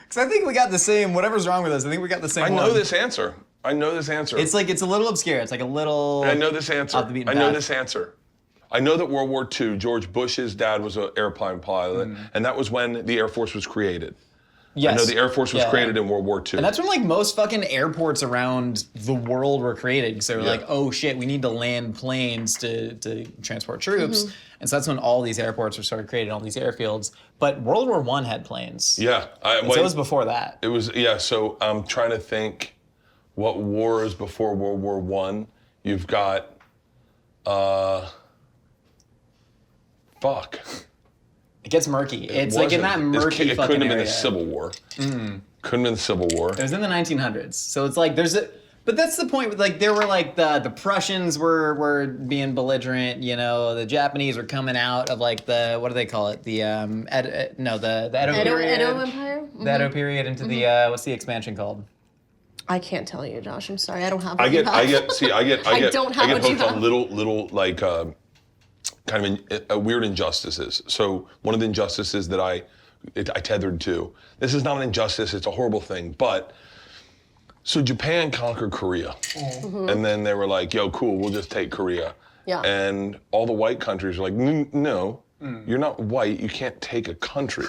Because I think we got the same, whatever's wrong with us, I think we got the same I one. know this answer. I know this answer. It's a little obscure. It's like a little... I know this answer. off the beaten I know path. this answer. I know that World War II, George Bush's dad was an airplane pilot, and that was when the Air Force was created. Yes. I know the Air Force was created in World War II. And that's when like most fucking airports around the world were created because they were like, oh shit, we need to land planes to transport troops. And so that's when all these airports were started created, all these airfields. But World War I had planes. Yeah. So it was before that. It was, yeah, so I'm trying to think what war is before World War I. You've got, fuck. It gets murky. It's like in that murky It fucking couldn't have been area. the Civil War. Couldn't have been the Civil War. It was in the 1900s. So it's like but that's the point. Like there were like the Prussians were being belligerent. You know, the Japanese were coming out of like the, what do they call it? The the Edo period. Edo Empire? The Edo period into the what's the expansion called? I can't tell you, Josh. I'm sorry. I don't have I what you get have. don't have what you hooked on have. little like kind of weird injustices. So one of the injustices that I tethered to. This is not an injustice. It's a horrible thing. But so Japan conquered Korea, and then they were like, "Yo, cool. We'll just take Korea." Yeah. And all the white countries were like, "No, you're not white. You can't take a country.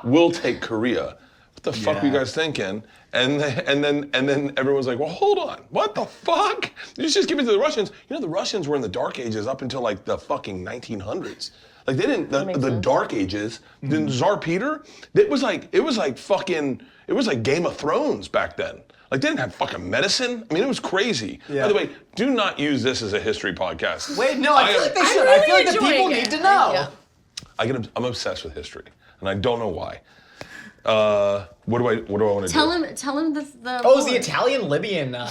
We'll take Korea." What the fuck were you guys thinking? And then everyone's like, well, hold on. What the fuck? You just give it to the Russians. You know, the Russians were in the Dark Ages up until like the fucking 1900s. Like they didn't, the Dark Ages, the Tsar Peter, it was like Game of Thrones back then. Like they didn't have fucking medicine. I mean, it was crazy. Yeah. By the way, do not use this as a history podcast. Wait, no, I feel like they should. I feel like the people need to know. Yeah. I'm obsessed with history, and I don't know why. What do I want to do? Tell him the Oh, it was the Italian-Libyan war.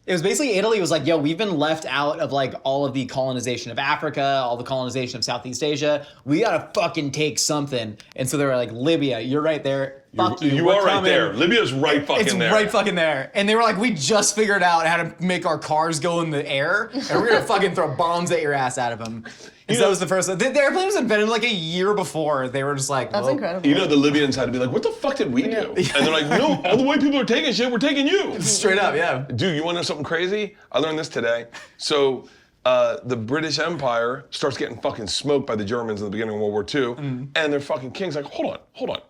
It was basically Italy was like, yo, we've been left out of like all of the colonization of Africa, all the colonization of Southeast Asia. We gotta fucking take something. And so they were like, Libya, you're right there. fuck you. You we're are right coming. there. Libya's right fucking It's there. right fucking there. And they were like, we just figured out how to make our cars go in the air, and we're gonna fucking throw bombs at your ass out of them. And so that was the first. The airplane was invented like a year before. They were just like, That's incredible. You know, the Libyans had to be like, what the fuck did we do? And they're like, no, all the white people are taking shit, we're taking you. Straight up, yeah. Dude, you wanna know something crazy? I learned this today. So, the British Empire starts getting fucking smoked by the Germans in the beginning of World War II, and their fucking king's like, hold on.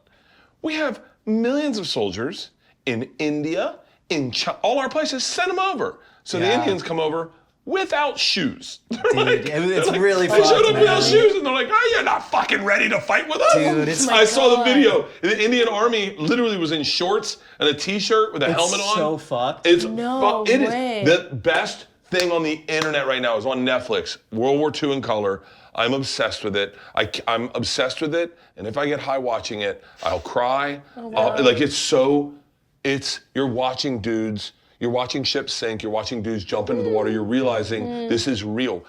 We have millions of soldiers in India, in China, all our places, send them over. So the Indians come over without shoes. It's really They showed fucked, up without man. shoes, and they're like, oh, you're not fucking ready to fight with us? Dude, it's- I saw the God. video. The Indian army literally was in shorts and a t-shirt with a helmet on. so fucked. It's No it way. is the best thing on the internet right now is on Netflix. World War II in color. I'm obsessed with it. I'm obsessed with it, and if I get high watching it, I'll cry. Like you're watching dudes. You're watching ships sink, you're watching dudes jump into the water, you're realizing this is real.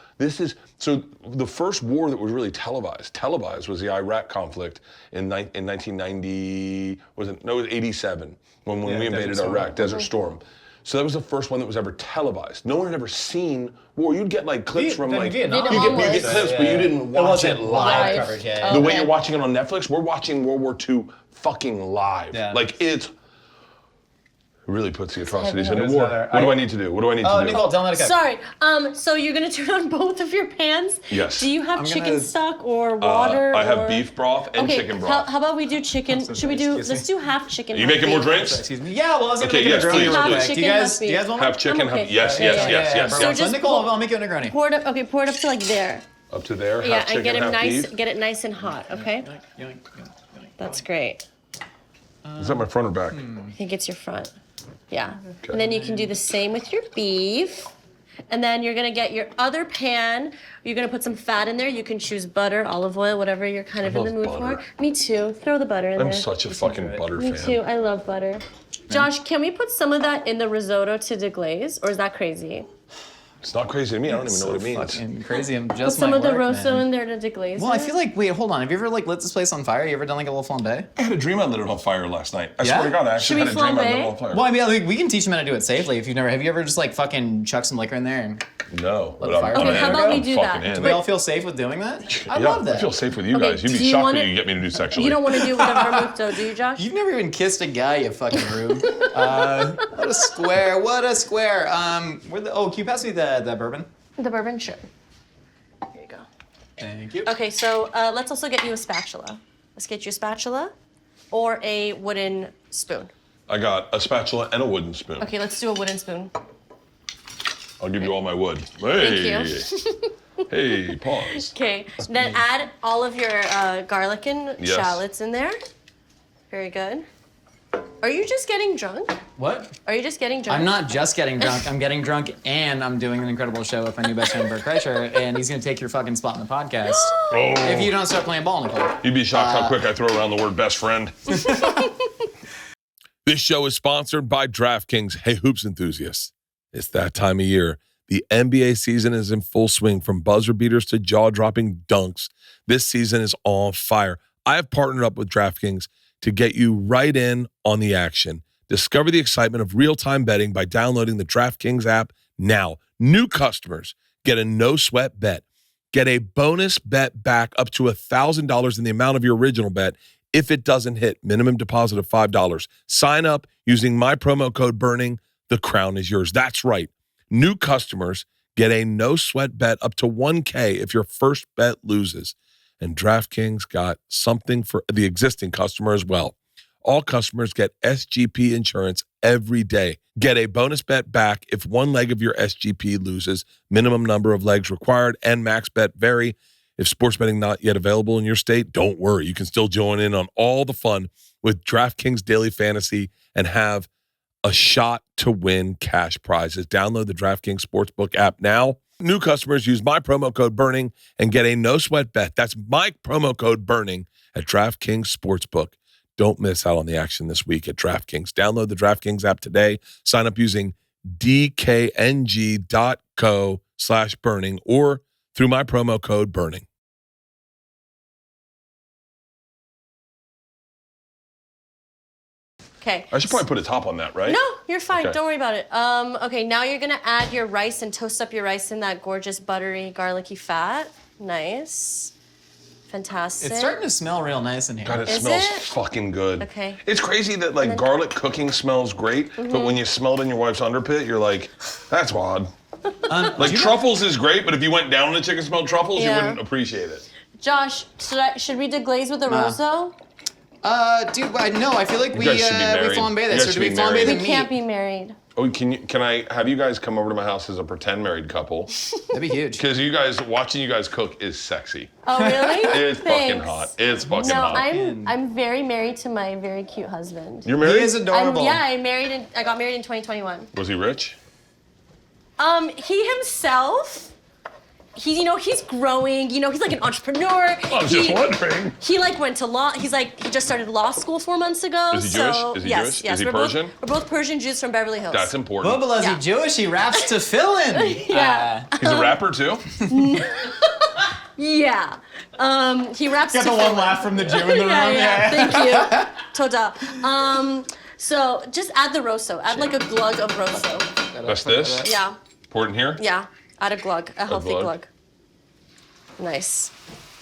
So the first war that was really televised was the Iraq conflict in 1990, it was 87, when we invaded Iraq, Desert Storm. So that was the first one that was ever televised. No one had ever seen war. You'd get like clips from like, Vietnam. Vietnam you get was- clips, but you didn't watch it live. Live. coverage, yeah. The way Okay. you're watching it on Netflix, we're watching World War II fucking live. Yeah. Like it really puts the atrocities heavy. into war. Heather. What do I need to do? What do I need Oh, to do? Nicole, tell them how to cook. Sorry. So you're gonna turn on both of your pans? Yes. Do you have I'm chicken gonna- stock or water? I have or- beef broth and Okay. chicken broth. How about we do chicken? Should we do? Excuse Let's do half chicken. Are you half making more beef. drinks? Excuse me. Yeah, well, I was gonna Okay, make yes, a Negroni please, real please. quick. Chicken, Do you guys, half do you guys want Have one? chicken. I'm okay. Yes. So So just Nicole, I'll make you a Negroni. Pour it up. Okay, pour it up to like there. Up to there. Yeah, half chicken, and get it half nice. beef. Get it nice and hot. Okay. That's great. Is that my front or back? I think it's your front. Yeah. And then you can do the same with your beef. And then you're gonna get your other pan. You're gonna put some fat in there. You can choose butter, olive oil, whatever you're kind of in the love mood butter. for. Me too. Throw the butter in I'm there. such a fucking butter Me fan. too. I love butter. Josh, can we put some of that in the risotto to deglaze, or is that crazy? It's not crazy to me. I don't even know what it means. Fucking crazy. I'm Put just some my of the work, rosso man. in there to deglaze. Well, I it? feel like, wait, hold on. Have you ever like lit this place on fire? You ever done like a little flambe? I had a dream I lit it on fire last night. I Yeah? swear to God, I actually Should had we a dream I lit flambe? it on fire. Well, I mean, like, we can teach them how to do it safely. If you've never, have you ever just like fucking chucked some liquor in there? And No. Let But the fire I'm Okay, in. how about we I'm do fucking that? in. we all feel safe with doing that? I Yeah, love that. I feel safe with you Okay, guys. You'd be do you shocked wanna- what you get me to do sexually. You don't want to do it with the vermouth though, do you, Josh? You've never even kissed a guy, you fucking rube. What a square! What a square! Can you pass me the bourbon? The bourbon, sure. Here you go. Thank you. Okay, so let's also get you a spatula. Let's get you a spatula or a wooden spoon. I got a spatula and a wooden spoon. Okay, let's do a wooden spoon. I'll give you all my wood. Hey. Thank Hey, pause. Okay, then add all of your garlic and Yes. shallots in there. Very good. Are you just getting drunk? What? Are you just getting drunk? I'm not just getting drunk. I'm getting drunk, and I'm doing an incredible show with my new best friend Bert Kreischer, and he's gonna take your fucking spot in the podcast if you don't start playing ball, Nicole. You'd be shocked how quick I throw around the word best friend. This show is sponsored by DraftKings. Hey, hoops enthusiasts. It's that time of year. The NBA season is in full swing, from buzzer beaters to jaw-dropping dunks. This season is on fire. I have partnered up with DraftKings to get you right in on the action. Discover the excitement of real-time betting by downloading the DraftKings app now. New customers get a no-sweat bet. Get a bonus bet back up to $1,000 in the amount of your original bet if it doesn't hit. Minimum deposit of $5. Sign up using my promo code BURNING. The crown is yours. That's right. New customers get a no-sweat bet up to $1,000 if your first bet loses. And DraftKings got something for the existing customer as well. All customers get SGP insurance every day. Get a bonus bet back if one leg of your SGP loses. Minimum number of legs required and max bet vary. If sports betting not yet available in your state, don't worry. You can still join in on all the fun with DraftKings Daily Fantasy and have a shot to win cash prizes. Download the DraftKings Sportsbook app now. New customers use my promo code BURNING and get a no-sweat bet. That's my promo code BURNING at DraftKings Sportsbook. Don't miss out on the action this week at DraftKings. Download the DraftKings app today. Sign up using dkng.co/burning or through my promo code BURNING. Okay. I should probably put a top on that, right? No, you're fine. Okay. Don't worry about it. Okay, now you're gonna add your rice and toast up your rice in that gorgeous buttery, garlicky fat. Nice. Fantastic. It's starting to smell real nice in here. God, it Is smells it? fucking good. Okay. It's crazy that like garlic cooking smells great, but when you smell it in your wife's underpit, you're like, that's odd. Like truffles is great, but if you went down and the chicken smelled truffles, you Yeah. wouldn't appreciate it. Josh, should we deglaze with a roso? Dude, no, I feel like we guys should be married. flambe You this. guys Or should do we be flambe married. the We meat? can't be married. Oh, can I have you guys come over to my house as a pretend married couple? That'd be huge. Because watching you guys cook is sexy. Oh, really? It's fucking Thanks. hot. It's fucking No, hot. I'm very married to my very cute husband. You're married? He is adorable. I got married in 2021. Was he rich? He himself, he's growing. He's like an entrepreneur. I was just wondering. He like went to law. He just started law school 4 months ago. Is he Jewish? Is he yes, Jewish? yes. Is he we're Persian? We're both Persian Jews from Beverly Hills. That's important. Bubba, is Yeah. he Jewish? He raps to fill in. Yeah. He's a rapper too? Yeah. He raps. Got to the one Philip. laugh from the Jew in the room. Yeah. Thank you. Toda. So just add the roso. Add like a glug of roso. That's this? Yeah. Pour it in here? Yeah. Add a glug. A healthy glug. glug. Nice.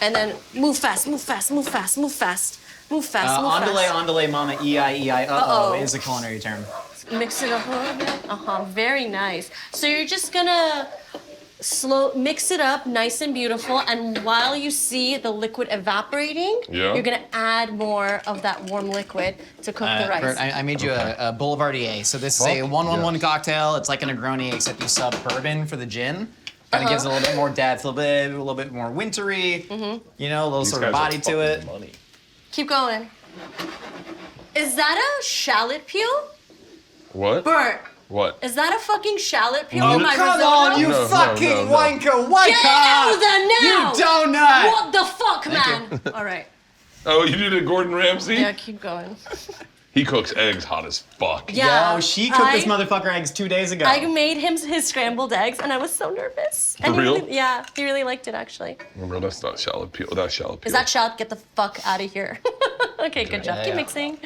And then move fast. Move fast. Move fast. Move fast. Move fast. Move Andale, fast. andale, mama, E-I, Uh-oh. is a culinary term. Mix it up a little bit. Very nice. So you're just gonna mix it up nice and beautiful, and while you see the liquid evaporating, Yeah. you're gonna add more of that warm liquid to cook the rice. Bert, I made you a Boulevardier. So this is a 1-1-1 cocktail. It's like a Negroni, except you sub bourbon for the gin. Kind of gives it a little bit more depth, a little bit more wintry. A little sort of body to it. Money. Keep going. Is that a shallot peel? What? Bert, What? is that a fucking shallot peel Oh, in my Come risotto? on, you No, fucking no, no. wanker! Get out of there now! You donut! What the fuck, man? All right. Oh, you did it, Gordon Ramsay? Yeah, keep going. He cooks eggs hot as fuck. Yeah. Yo, she cooked this motherfucker eggs 2 days ago. I made him his scrambled eggs, and I was so nervous. And For he real? he really liked it, actually. Remember, that's not shallot peel. That's shallot peel. Is that shallot? Get the fuck out of here. Okay, good job. Yeah, Keep yeah. mixing.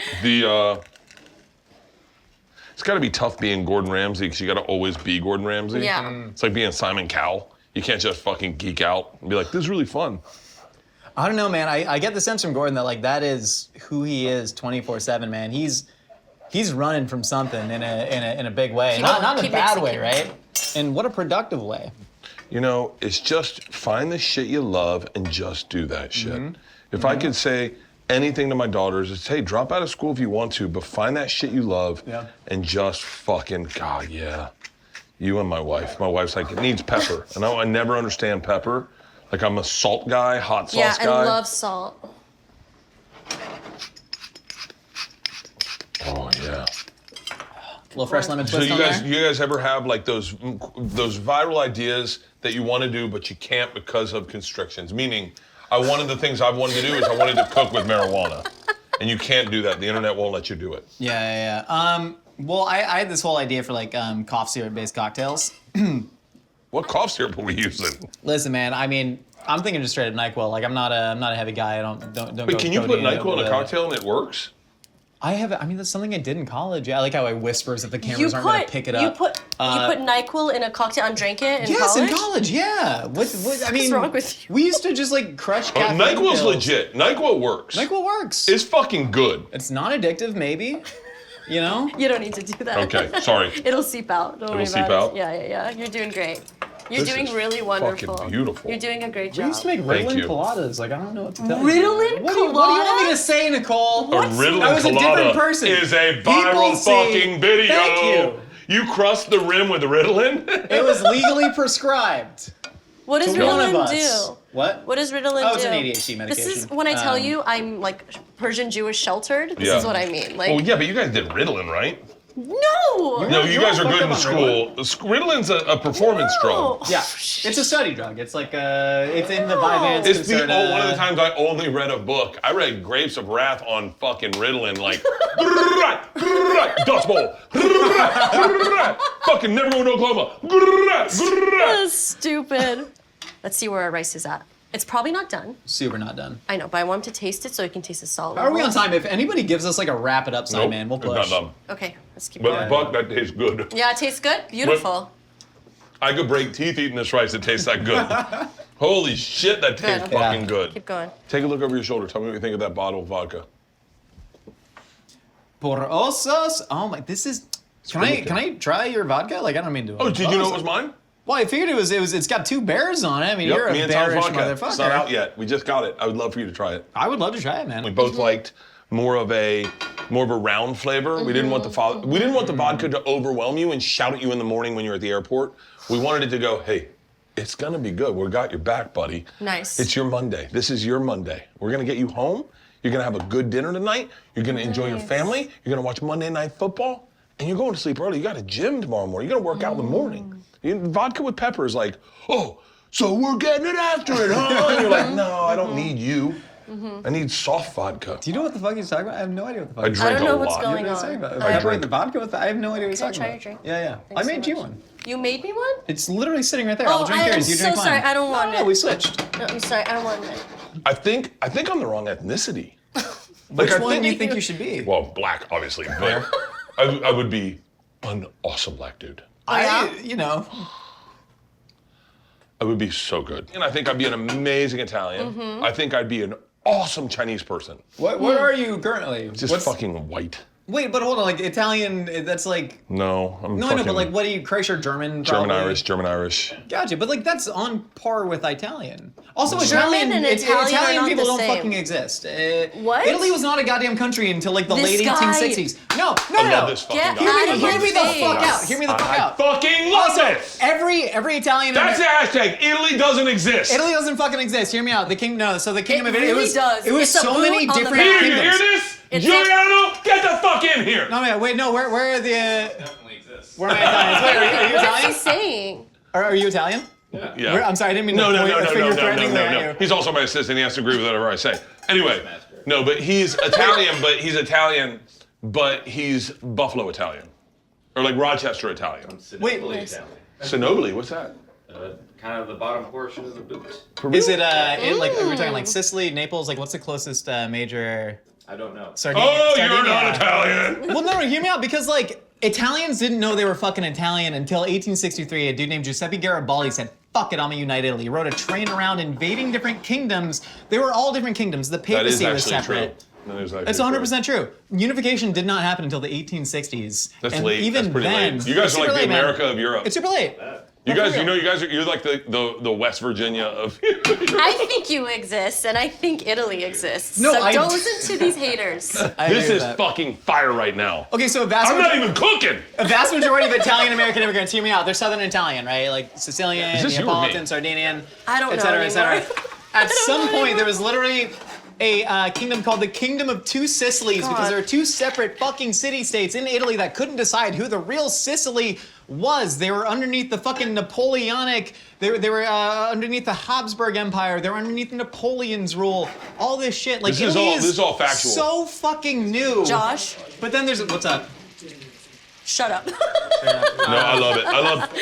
It's got to be tough being Gordon Ramsay because you got to always be Gordon Ramsay. Yeah. It's like being Simon Cowell. You can't just fucking geek out and be like, this is really fun. I don't know, man. I get the sense from Gordon that like that is who he is 24/7, man. He's running from something in a big way. Not in a keep bad mixing, way, keep right? And what a productive way. It's just find the shit you love and just do that shit. If I could say anything to my daughters, it's, hey, drop out of school if you want to, but find that shit you love and just fucking, God, yeah. You and my wife. My wife's like, it needs pepper. And I never understand pepper. Like, I'm a salt guy, hot sauce Yeah, guy. I love salt. Oh, yeah. A little fresh lemon So twist on there. you guys ever have like those viral ideas that you want to do but you can't because of constrictions? Meaning, one of the things I've wanted to do is I wanted to cook with marijuana, and you can't do that. The internet won't let you do it. Yeah. Well, I had this whole idea for like cough syrup-based cocktails. What cough syrup are we using? Listen, man. I mean, I'm thinking just straight up NyQuil. Like, I'm not a heavy guy. I don't Wait, go can you put codeine NyQuil in a whatever. cocktail and it works? That's something I did in college. Yeah, I like how I whispers if the cameras aren't going to pick it up. You put NyQuil in a cocktail and drank it in Yes, college? in college, yeah. I mean, wrong with you? We used to just like crush caffeine NyQuil's pills. legit. NyQuil works. NyQuil works. It's fucking good. It's not addictive, maybe. You know? You don't need to do that. Okay, sorry. It'll seep out. Don't worry seep about out? it. Yeah. You're doing great. You're This doing is really wonderful. fucking beautiful. You're doing a great We job. used to make Thank Ritalin you. coladas. Like, I don't know what to tell Ritalin you. What do you want me to say, Nicole? A Ritalin I was a different colada person. is a People viral see- fucking video. Thank you. You crushed the rim with Ritalin? It was legally prescribed. What does to one of Ritalin us. do? What? What does Ritalin do? Oh, it's an ADHD medication. This is when I tell you I'm like Persian Jewish sheltered. This Yeah. is what I mean. Like, Oh, yeah, but you guys did Ritalin, right? no. No, you You're guys all are good in fucked up on school. Ritalins a performance drug. Yeah, it's a study drug. It's like it's in the Vyvanse. It's considered one of the times I only read a book. I read Grapes of Wrath on fucking Ritalin, like Dust Bowl, fucking never going to Oklahoma. That's stupid. Let's see where our rice is at. It's probably not done. Super not done. I know, but I want him to taste it so he can taste the salt. How are we on time? If anybody gives us like a wrap it up sign, Nope, man, we'll it's push. not done. Okay, let's keep But going. fuck, that tastes good. Yeah, it tastes good. Beautiful. I could break teeth eating this rice. It tastes that good. Holy shit, that tastes Good. fucking Yeah. good. Keep going. Take a look over your shoulder. Tell me what you think of that bottle of vodka. Por osos. Oh my, this is. Can I try your vodka? Like I don't mean to. Oh, did you know it was mine? Well, I figured it's got 2 bears on it. I mean, you're me a and Tom's bearish vodka. motherfucker. It's not out yet. We just got it. I would love for you to try it. I would love to try it, man. We both liked more of a round flavor. We didn't want the vodka to overwhelm you and shout at you in the morning when you're at the airport. We wanted it to go, hey, it's gonna be good. We got your back, buddy. Nice. It's your Monday. This is your Monday. We're gonna get you home. You're gonna have a good dinner tonight. You're gonna enjoy your family. You're gonna watch Monday Night Football, and you're going to sleep early. You got a gym tomorrow morning. You're gonna work out in the morning. Vodka with pepper is like, oh, so we're getting it after it, huh? And you're like, no, I don't need you. I need soft vodka. Do you know what the fuck he's talking about? I have no idea what the fuck. I he's drink I don't know a what's lot. going What are you talking on. about? I Pepperoni, the vodka with I have no idea what he's Can I talking try about. your drink? Yeah. Thanks I so made you much. one. You made me one? It's literally sitting right there. Oh, I'll drink I am yours. You so drink mine. sorry. I don't want No, it. we switched. No, I'm sorry. I don't want it. I think I'm the wrong ethnicity. Which I one think- do you think you should be? Well, black, obviously, but I would be an awesome black dude. You know. I would be so good. And I think I'd be an amazing Italian. I think I'd be an awesome Chinese person. What are you currently? Just fucking white. Wait, but hold on, like Italian, that's like. No, I'm No, I fucking know, but like, what do you, Kreischer German? Probably. German Irish. Gotcha, but like that's on par with Italian. Also, German and Italian are not people the don't same. fucking exist. What? Italy was not a goddamn country until like the This late guy- 1860s. No. I love this fucking Get guy. out of Hear me the face. fuck out. Hear me the fuck I out. fucking love Also, this. every Italian. That's the hashtag. Italy doesn't exist. Italy doesn't fucking exist. Hear me out. The kingdom. No, so the kingdom It of Italy. really does. It was It's a so boot many on the different back. Here, you kingdoms. hear this? It's Giuliano, get the fuck in here. No, wait, no. Where are the? Definitely exists. Where am I Italians? Wait, are you What's Italian? he saying? Are you Italian? Yeah. I'm sorry, I didn't mean No, to no, point no, a no, finger no, no, threateningly no, at no. you. He's also my assistant. He has to agree with whatever I say. Anyway, no, but he's Italian, but he's Buffalo Italian. Or like Rochester Italian. Wait, Italian. Sinobili, what's that? Kind of the bottom portion of the boot. Is it in like are we talking like Sicily, Naples? Like what's the closest major? I don't know. Sardinia. Oh, you're Sardinia. not Italian. Well, no, hear me out because like Italians didn't know they were fucking Italian until 1863. A dude named Giuseppe Garibaldi said, "Fuck it, I'm gonna unite Italy." He rode a train around invading different kingdoms. They were all different kingdoms. The That is papacy was actually separate. true. That is actually It's 100% true. Unification did not happen until the 1860s. That's and late. Even That's pretty then, late. You guys it's are like super the late, man. America of Europe. It's super late. You guys, for you know, real. you're like the West Virginia of. I think you exist, and I think Italy exists. No, so I- don't listen to these haters. I This agree with is that. fucking fire right now. Okay, so a vast I'm not even cooking. majority of Italian American immigrants, hear me out, they're Southern Italian, right? Like Sicilian, Is this you or me? Neapolitan, Sardinian, I don't et know cetera, et cetera. anymore. At don't some know point, anymore. there was literally a kingdom called the Kingdom of Two Sicilies because God. there were two separate fucking city-states in Italy that couldn't decide who the real Sicily was. They were underneath the fucking Napoleonic, they were underneath the Habsburg Empire, they were underneath Napoleon's rule, all this shit. Like, This is Italy all- this is all factual. So fucking new. Josh, But then there's, what's up? shut up. No, I love it.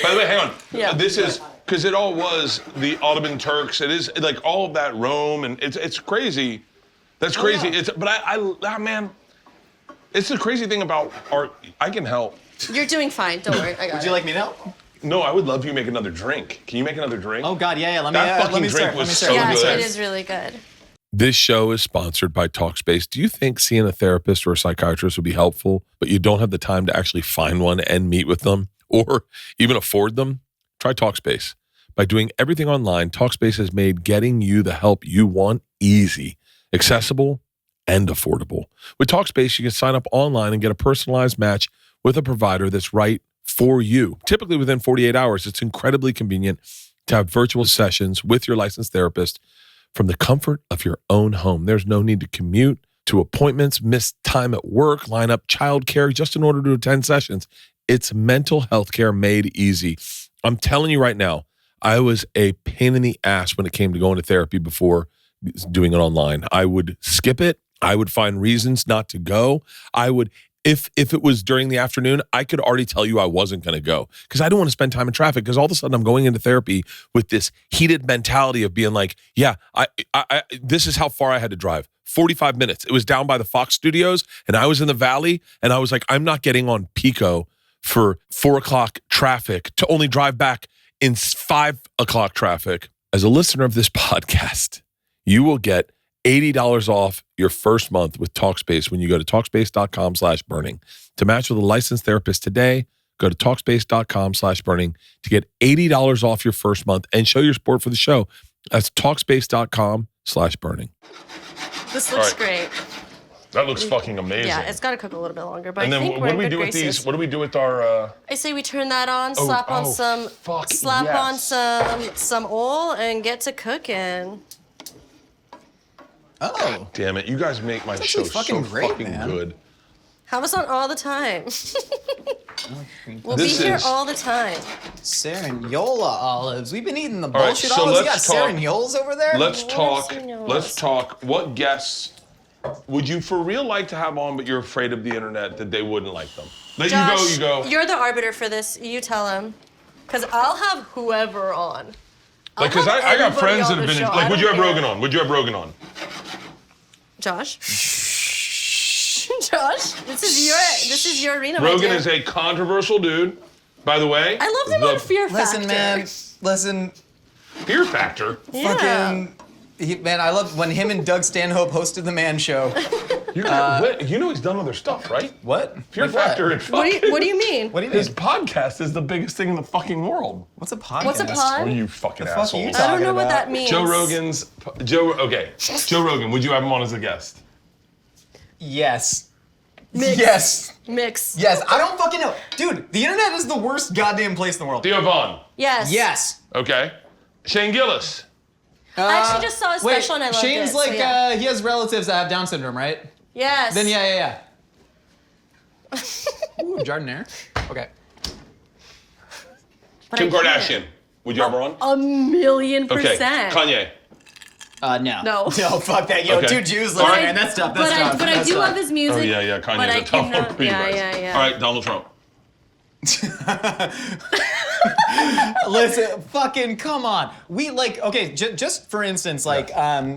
By the way, hang on. Yeah. This is because it all was the Ottoman Turks. It is like all of that Rome, and it's crazy. That's crazy. yeah. But man, it's the crazy thing about art. I can help. You're doing fine. Don't worry. I got Would it. you like me to help? No, I would love you to make another drink. Can you make another drink? Oh God, yeah. Let That fucking me drink start. was Let me so start. Yeah, Let me good. start. it is really good. This show is sponsored by Talkspace. Do you think seeing a therapist or a psychiatrist would be helpful, but you don't have the time to actually find one and meet with them or even afford them? Try Talkspace. By doing everything online, Talkspace has made getting you the help you want easy, accessible, and affordable. With Talkspace, you can sign up online and get a personalized match with a provider that's right for you. Typically within 48 hours, it's incredibly convenient to have virtual sessions with your licensed therapist from the comfort of your own home. There's no need to commute to appointments, miss time at work, line up childcare just in order to attend sessions. It's mental health care made easy. I'm telling you right now, I was a pain in the ass when it came to going to therapy before doing it online. I would skip it. I would find reasons not to go. I would if it was during the afternoon, I could already tell you I wasn't going to go because I don't want to spend time in traffic because all of a sudden I'm going into therapy with this heated mentality of being like, yeah, I this is how far I had to drive. 45 minutes. It was down by the Fox Studios and I was in the valley and I was like, I'm not getting on Pico for 4 o'clock traffic to only drive back in 5 o'clock traffic. As a listener of this podcast, you will get $80 off your first month with Talkspace when you go to Talkspace.com/burning. To match with a licensed therapist today, go to Talkspace.com/burning to get $80 off your first month and show your support for the show. That's Talkspace.com/burning. This looks great. That looks fucking amazing. Yeah, it's got to cook a little bit longer, but And I then think what we're do we in do good with graces. these? What do we do with our? I say we turn that on, slap on some oil, and get to cooking. Oh. Damn it! You guys make my show fucking so great, fucking man. good. Have us on all the time. We'll This be here is- all the time. Serranola olives. We've been eating the right, bullshit so olives. You got let's talk- Serranolas over there? Let's talk. Señoras. Let's talk. What guests would you for real like to have on, but you're afraid of the internet that they wouldn't like them? Let Josh, you go. You're the arbiter for this. You tell him. Because I'll have whoever on. Like, because I'll have I got everybody friends that on have the been. show. Like, I would you don't have care. Rogan on? Would you have Rogan on? Josh? Josh, this is your arena. my Rogan dear. is a controversial dude, by the way. I love them on Fear Factor. Listen, man. Listen. Fear Factor. Yeah. Man, I love when him and Doug Stanhope hosted the Man Show. You know he's done other stuff, right? What? Fear Like what? Factor and What fucking. do you mean? What do you mean? His podcast is the biggest thing in the fucking world. What's a podcast? What's a pod? Oh, you fucking The fuck are you assholes. I don't talking know what about? that means. Joe Rogan's. Joe Rogan, would you have him on as a guest? Yes. Mix. Yes. Mix. Yes. I don't fucking know. Dude, the internet is the worst goddamn place in the world. Theo Vaughn. Yes. Yes. Okay. Shane Gillis. I actually just saw a special and I loved Shane's it. so like, yeah. he has relatives that have Down syndrome, right? Yes. Then yeah. Ooh, Jardiniere. Okay. But Kim I can't. Kardashian. Would you have her on? 1,000,000%. Okay. Kanye. No. No. No, fuck that. Yo, Okay. 2 Jews All living right. there. That's tough. But That's tough. I That's do tough. love his music. Oh yeah. But Kanye's I a tough one cannot. for you guys. Yeah. All right, Donald Trump. Listen, fucking come on. We like, okay, just for instance, like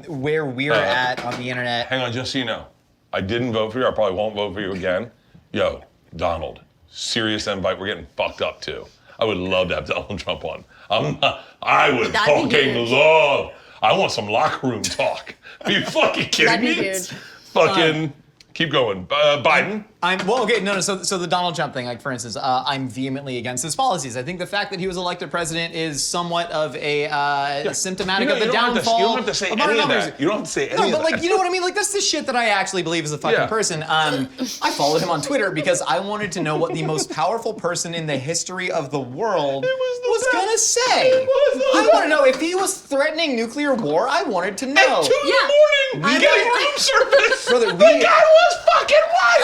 where we're at on the internet. Hang on, just so you know, I didn't vote for you. I probably won't vote for you again. Yo, Donald, serious invite. We're getting fucked up too. I would love to have Donald Trump on. I would That'd be fucking huge. love. I want some locker room talk. Are you fucking kidding That'd me? be huge. Fucking keep going. Biden. So the Donald Trump thing, like for instance, I'm vehemently against his policies. I think the fact that he was elected president is somewhat of a symptomatic of the downfall. You don't have to say of any of numbers. that. You don't have to say any No, of but that. like, you know what I mean? Like, that's the shit that I actually believe is a fucking Yeah. person. I followed him on Twitter because I wanted to know what the most powerful person in the history of the world was gonna say. I want to know if he was threatening nuclear war. I wanted to know. At 2 in the morning, getting room service. Brother, the guy was fucking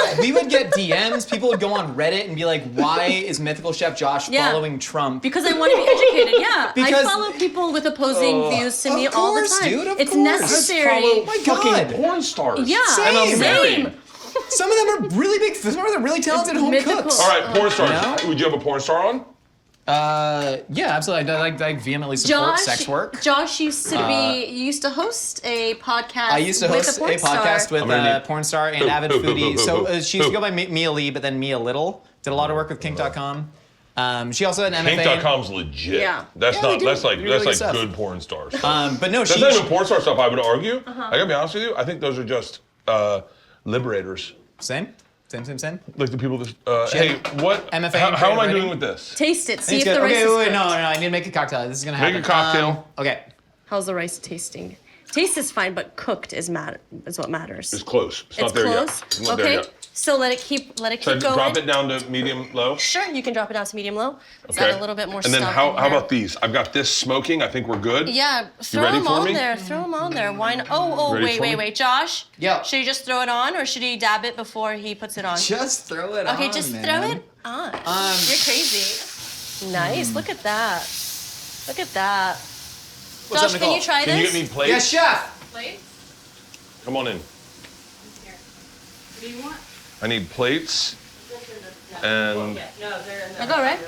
wild. we would get DMs. People would go on Reddit and be like, "Why is Mythical Chef Josh Yeah. following Trump?" Because I want to be educated, yeah. Because- I follow people with opposing views to me Of all the course, time. dude, of it's course. necessary. Follow my fucking God. porn stars. Yeah, And I'm Same. married. Some of them are really big. Some of them are really talented home Mythical. cooks. All right, porn stars. No? Would you have a porn star on? Yeah, absolutely. I vehemently support sex work. Josh used to host a podcast. I used to host with a podcast with I'm gonna a need- porn star and Who, avid who, foodie. who, So who, she used to who? go by Mia Lee, but then Mia Little. Did a lot of work with Kink.com. She also had an MFA. Kink.com's legit. Yeah. That's Yeah, not. they do. That's like Really good stuff. good porn stars. But no, That's she. not even porn star stuff. I would argue. I gotta be honest with you. I think those are just liberators. Same. Like the people that. Hey, what? MFA How am I writing? doing with this? Taste it. See It's if good. the rice Okay, is wait, cooked. no, I need to make a cocktail. This is gonna happen. Make a cocktail. Okay. How's the rice tasting? Taste is fine, but cooked is what matters. It's close. It's It's not there close. yet. It's not Okay. there yet. So let it keep So I going. drop it down to medium low. Sure, you can drop it down to medium low. Let's Okay. add a little bit more And then stuff how in here. about these? I've got this smoking. I think we're good. Yeah, throw ready them for on me? there. Throw them on there. Why not? Oh, Ready for me? wait. Josh? Yeah. Should he just throw it on or should he dab it before he puts it on? Just throw it on. Okay, just man. throw it on. You're crazy. Nice. Look at that. Look at that. What's Josh, up, can Nicole? you try Can you this? get me plates? Yes, chef. Plates? Come on in. Here. What do you want? I need plates. And I go, right?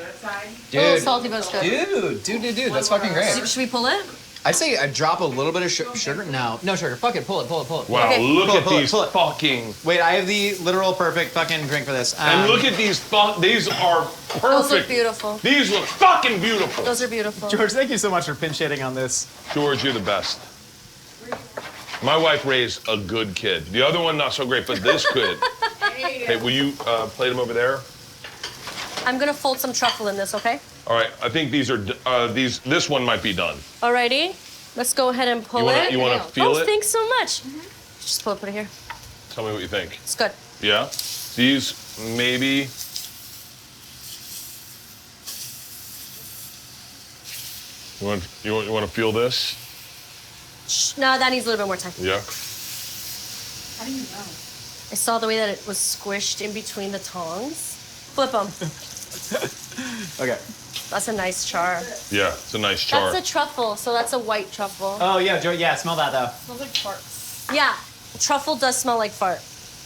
Dude. A little salty, but it's good. Dude, that's fucking great. Should we pull it? I'd say I drop a little bit of sugar. No sugar. Fuck it. Pull it. wow, Okay. look at Pull it, these pull it. fucking. Wait, I have the literal perfect fucking drink for this. And look at these. These are perfect. Those look beautiful. These look fucking beautiful. Those are beautiful. George, thank you so much for pinch hitting on this. George, you're the best. My wife raised a good kid. The other one not so great, but this good. Hey, will you plate them over there? I'm gonna fold some truffle in this, okay? All right, I think these are this one might be done. Alrighty, let's go ahead and pull it. You want to feel it? Thanks so much. Just put it here. Tell me what you think. It's good. Yeah? These maybe. You want to feel this? No, that needs a little bit more time. Yeah. How do you know? I saw the way that it was squished in between the tongs. Flip them. Okay. That's a nice char. Yeah, it's a nice char. That's a truffle, so that's a white truffle. Oh yeah, Joe. Yeah, smell that though. Smells like farts. Yeah, truffle does smell like fart.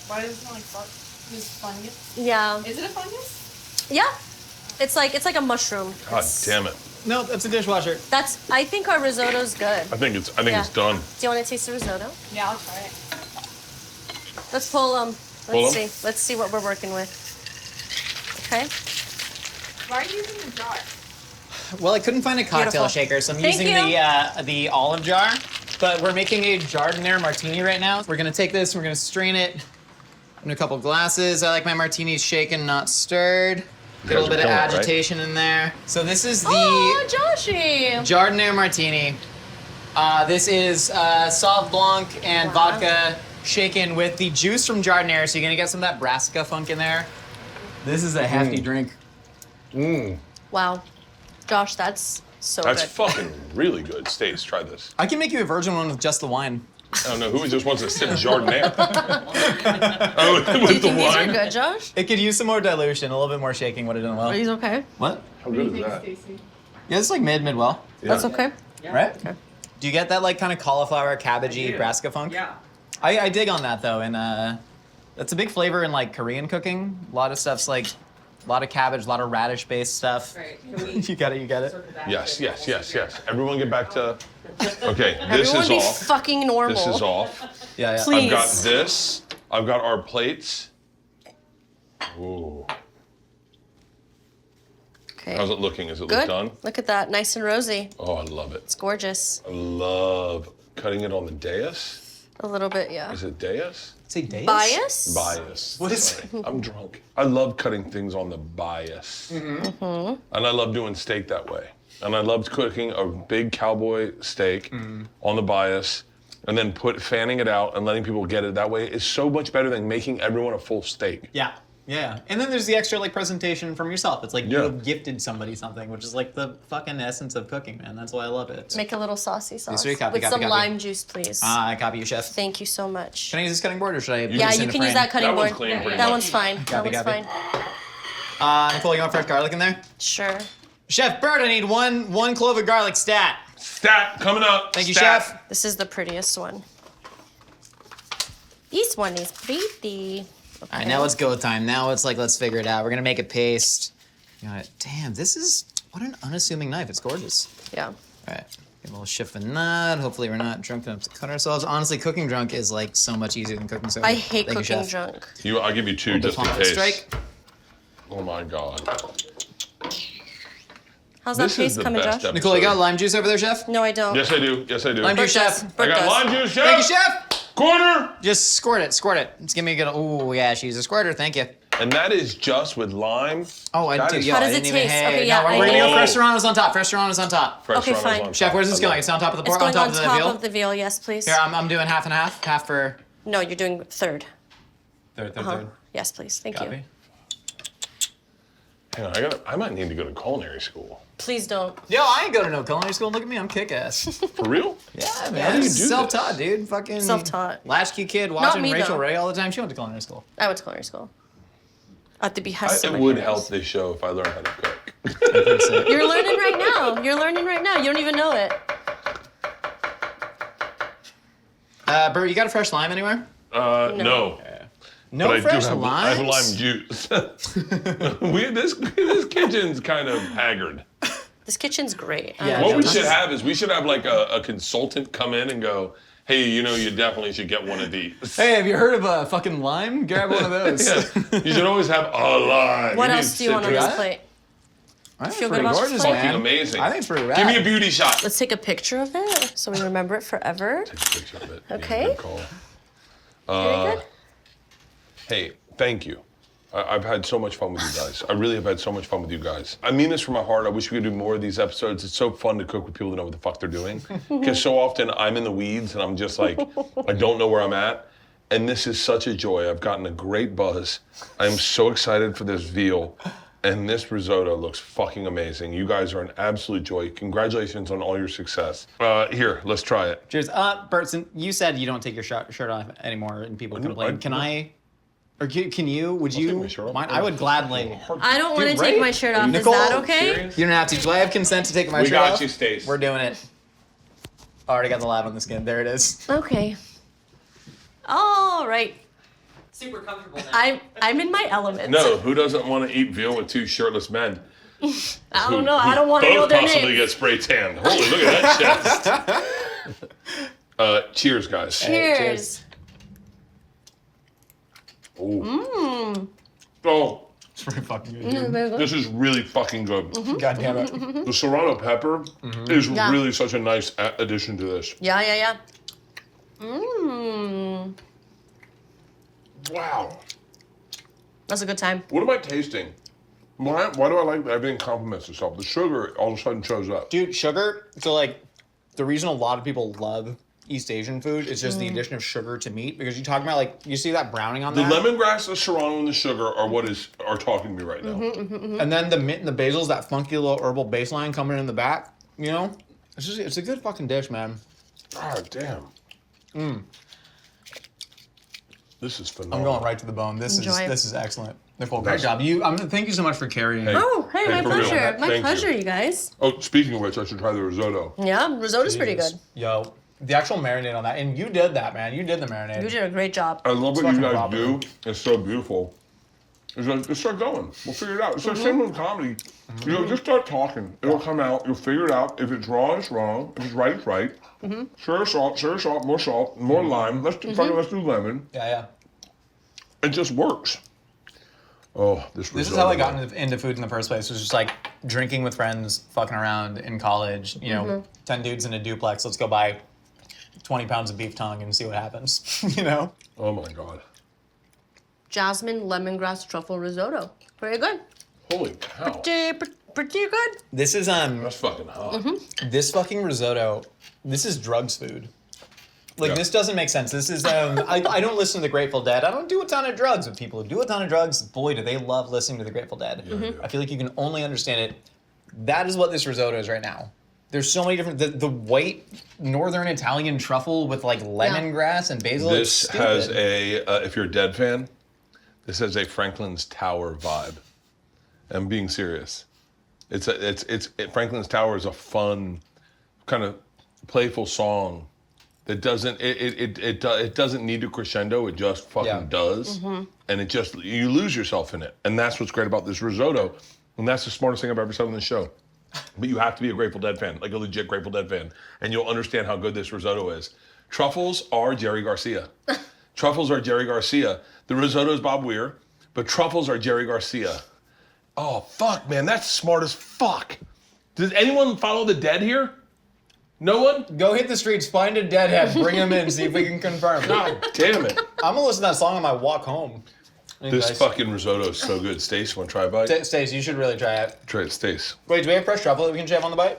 Why does it smell like farts? Is it fungus? Yeah. Is it a fungus? Yeah. It's like a mushroom. God damn it. No, that's a dishwasher. I think our risotto's good. I think it's Yeah. done. Do you want to taste the risotto? Yeah, I'll try it. Let's pull them. Pull 'em? Let's see what we're working with. Okay. Why are you using the jar? Well, I couldn't find a cocktail Beautiful. shaker, so I'm Thank using you. the olive jar. But we're making a Jardiniere martini right now. We're gonna take this, we're gonna strain it in a couple glasses. I like my martinis shaken, not stirred. Get a little bit of killing it, right? agitation in there. So this is the Oh, Joshy. Jardiniere martini. This is Sauv Blanc and vodka shaken with the juice from Jardiniere, so you're gonna get some of that brassica funk in there. This is a hefty drink. Wow. Josh, that's so That's good. fucking really good. Stace, try this. I can make you a virgin one with just the wine. I don't know who just wants to sip Jardiniere. Oh, Do you with the think these are wine. good, Josh? It could use some more dilution, a little bit more shaking would have done well. Are these okay? What? How good is that? Yeah, it's like mid well. That's okay. Right? Do you get that like kind of cauliflower, cabbagey, brassica funk? Yeah. I dig on that though, and that's a big flavor in like Korean cooking. A lot of stuff's like, a lot of cabbage, a lot of radish-based stuff. Right. Can we You get it. circle back? Yes. Everyone get back to. Okay, this Everyone is be off. fucking normal. This is off. Yeah. Please. I've got this. I've got our plates. Ooh. Okay. How's it looking? Is it Good. look done? Look at that, nice and rosy. Oh, I love it. It's gorgeous. I love cutting it on the dais. A little bit, yeah. Is it dais? Say days? Bias? Bias. What is Sorry, I'm drunk. I love cutting things on the bias. And I love doing steak that way. And I loved cooking a big cowboy steak on the bias and then fanning it out and letting people get it that way is so much better than making everyone a full steak. Yeah. And then there's the extra like presentation from yourself. It's like you Yeah. have gifted somebody something, which is like the fucking essence of cooking, man. That's why I love it. Make a little saucy sauce. sweet, copy, with copy, some copy. lime juice, please. I copy you, chef. Thank you so much. Can I use this cutting board or should I? Yeah, you can use that cutting That one's board. clean pretty That much. one's fine. That Copy, one's copy. fine. Nicole, you want fresh garlic in there? Sure. Chef Bird, I need one clove of garlic stat. Stat coming up. Thank you, Stat. chef. This is the prettiest one. This one is pretty. Okay. All right, now it's go time. Now it's like, let's figure it out. We're gonna make a paste. Got it. Damn, this is, what an unassuming knife. It's gorgeous. Yeah. All right, get a little chiffonade. Hopefully we're not drunk enough to cut ourselves. Honestly, cooking drunk is like so much easier than cooking sober. I hate Thank you, cooking chef. junk. I'll give you two just in Pomfret case. strike. Oh my God. How's that This is paste the coming, best Josh? episode. Nicole, you got lime juice over there, chef? No, I don't. Yes, I do. Yes, I do. Lime juice, Bert does. chef. I Bert got does. lime juice, chef. Thank you, chef. Corner. Just squirt it, squirt it. Just give me a good, ooh, yeah, she's a squirter, thank you. And that is just with lime. Oh, I That do, is yeah, How I does it didn't even, taste? hey, Okay, yeah, no, I we're gonna know. go fresh serranos on top, fresh serranos on top. Fresh Okay, Serrano's fine. on Chef, top. where's this I going? love It's on top of the It's pork, going on top on of the top veal? of the veal, yes, please. Here, I'm doing half and half, half for No, you're doing third. third. Yes, please. Thank you. it. Hang on, I might need to go to culinary school. Please don't. Yo, I ain't going to no culinary school. Look at me, I'm kick-ass. For real? Yeah, How man. do you do Self-taught, dude. Fucking Self-taught. latchkey kid watching me, Rachel though. Ray all the time. She went to culinary school. I went to culinary school. At the behest of It my would parents. help this show if I learned how to cook. You're learning right now. You're learning right now. You don't even know it. Bert, you got a fresh lime anywhere? No. No but fresh I have limes? lime juice. This kitchen's kind of haggard. This kitchen's great. Yeah, What no, we this should is- have is we should have like a consultant come in and go, hey, you know, you definitely should get one of these. Hey, have you heard of a fucking lime? Grab one of those. Yeah. You should always have a lime. What You else need do you want on citrus. this plate? I think Feel it's good pretty about gorgeous, this plate? man. Fucking amazing. I think it's pretty rad. Give me a beauty shot. Let's take a picture of it so we remember it forever. Take a picture of it. Okay. Yeah, good call. Very good. Hey, thank you. I've had so much fun with you guys. I really have had so much fun with you guys. I mean this from my heart. I wish we could do more of these episodes. It's so fun to cook with people that know what the fuck they're doing. Because so often I'm in the weeds and I'm just like, I don't know where I'm at. And this is such a joy. I've gotten a great buzz. I'm so excited for this veal. And this risotto looks fucking amazing. You guys are an absolute joy. Congratulations on all your success. Here, let's try it. Cheers. Burton, you said you don't take your shirt off anymore and people complain. Can I? Or can you? Would take my you shirt off. mind? I would gladly. I don't want to Dude, take right? my shirt off. Nicole, Is that okay? Serious? You don't have to. Do I have consent to take my We shirt got off? you, Stace. We're doing it. Already got the lab on the skin. There it is. Okay. All right. Super comfortable now. I'm in my element. No, who doesn't want to eat veal with two shirtless men? I don't know. I don't want to know Both their possibly names. get spray tanned. Holy, look at that chest. Cheers, guys. Cheers. Ooh. Oh, It's pretty fucking good. Very good. this is really fucking good. God damn it. The Serrano pepper is Yeah. really such a nice addition to this. Yeah. Mmm. Wow. That's a good time. What am I tasting? Why do I like that everything complements itself? The sugar all of a sudden shows up. Dude, sugar. So like, the reason a lot of people love East Asian food is just the addition of sugar to meat, because you talk about like, you see that browning on The that? lemongrass, the Serrano, and the sugar are what are talking to me right now. And then the mint and the basils, that funky little herbal baseline coming in the back, you know? It's a good fucking dish, man. God damn. This is I'm phenomenal. going right to the bone. This Enjoy. is excellent. Nicole, great Nice. job. Thank you so much for carrying. Oh, hey, my for real. pleasure. My Thank pleasure, you. you guys. Oh, speaking of which, I should try the risotto. Yeah, risotto's pretty good. Yo, the actual marinade on that, and you did that, man. You did the marinade. You did a great job. I love what fucking you guys proper. do. It's so beautiful. It's like, just start going. We'll figure it out. It's the same with comedy. You know, just start talking. It'll come out. You'll figure it out. If it's wrong, it's wrong. If it's right, it's right. Share salt, more lime. Let's do lemon. Yeah. It just works. Oh, this risotto. This is how I got into food in the first place. It was just like drinking with friends, fucking around in college. You know, 10 dudes in a duplex. Let's go buy 20 pounds of beef tongue and see what happens. You know? Oh my God. Jasmine lemongrass truffle risotto. Pretty good. Holy cow. Pretty good. This is That's fucking hot. this fucking risotto. This is drugs food. Like, Yeah. this doesn't make sense. This is I don't listen to the Grateful Dead. I don't do a ton of drugs with people who do a ton of drugs. Boy, do they love listening to the Grateful Dead. I feel like you can only understand it. That is what this risotto is right now. There's so many different the white northern Italian truffle with like lemongrass and basil. This it's has stupid. a, if you're a Dead fan, this has a Franklin's Tower vibe. I'm being serious. Franklin's Tower is a fun, kind of playful song that doesn't it doesn't need to crescendo. It just fucking does, and it just you lose yourself in it. And that's what's great about this risotto, and that's the smartest thing I've ever said on the show. But you have to be a Grateful Dead fan, like a legit Grateful Dead fan, and you'll understand how good this risotto is. Truffles are Jerry Garcia. Truffles are Jerry Garcia. The risotto is Bob Weir, but truffles are Jerry Garcia. Oh, fuck, man, that's smart as fuck. Does anyone follow the Dead here? No one? Go hit the streets, find a deadhead, bring him in, see if we can confirm. God damn it. I'm gonna listen to that song on my walk home. This fucking risotto is so good. Stace, want to try a bite? Stace, you should really try it. Try it, Stace. Wait, do we have fresh truffle that we can shave on the bite?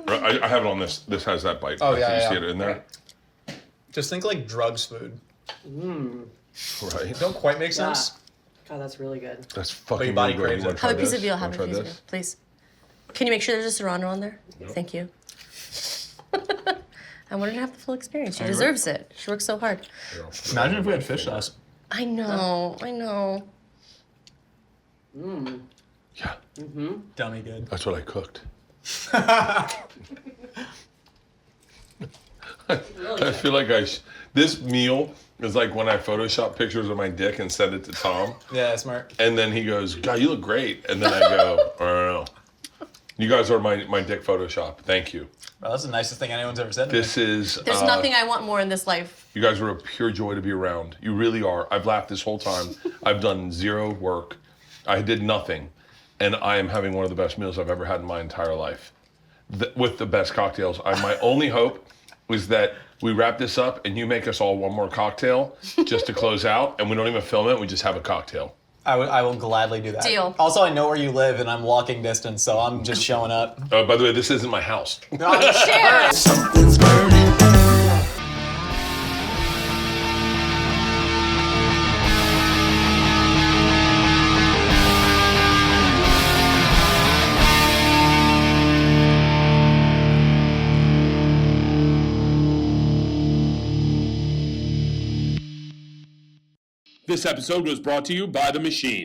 I have it on this. This has that bite. Oh, Can yeah, you yeah. see it in there? Just think like drugs food. Right. Don't quite make sense. God, that's really good. That's fucking your body really good. craves You it. wanna try Have a piece this? of veal. You Have a wanna piece try of veal, this? please. Can you make sure there's a Serrano on there? Thank you. I wanted to have the full experience. She deserves it. She works so hard. Imagine if we had fish sauce. I know. Yeah, Dummy good. that's what I cooked. I feel like this meal is like when I Photoshop pictures of my dick and send it to Tom. Yeah, smart. And then he goes, God, you look great. And then I go, I don't know. You guys are my dick Photoshop. Thank you. Well, that's the nicest thing anyone's ever said to me. This is... There's nothing I want more in this life. You guys are a pure joy to be around. You really are. I've laughed this whole time. I've done zero work. I did nothing. And I am having one of the best meals I've ever had in my entire life. With the best cocktails. My only hope was that we wrap this up and you make us all one more cocktail just to close out, and we don't even film it, we just have a cocktail. I will gladly do that. Deal. Also, I know where you live and I'm walking distance, so I'm just showing up. By the way, this isn't my house. Share. Something's burning. This episode was brought to you by The Machine.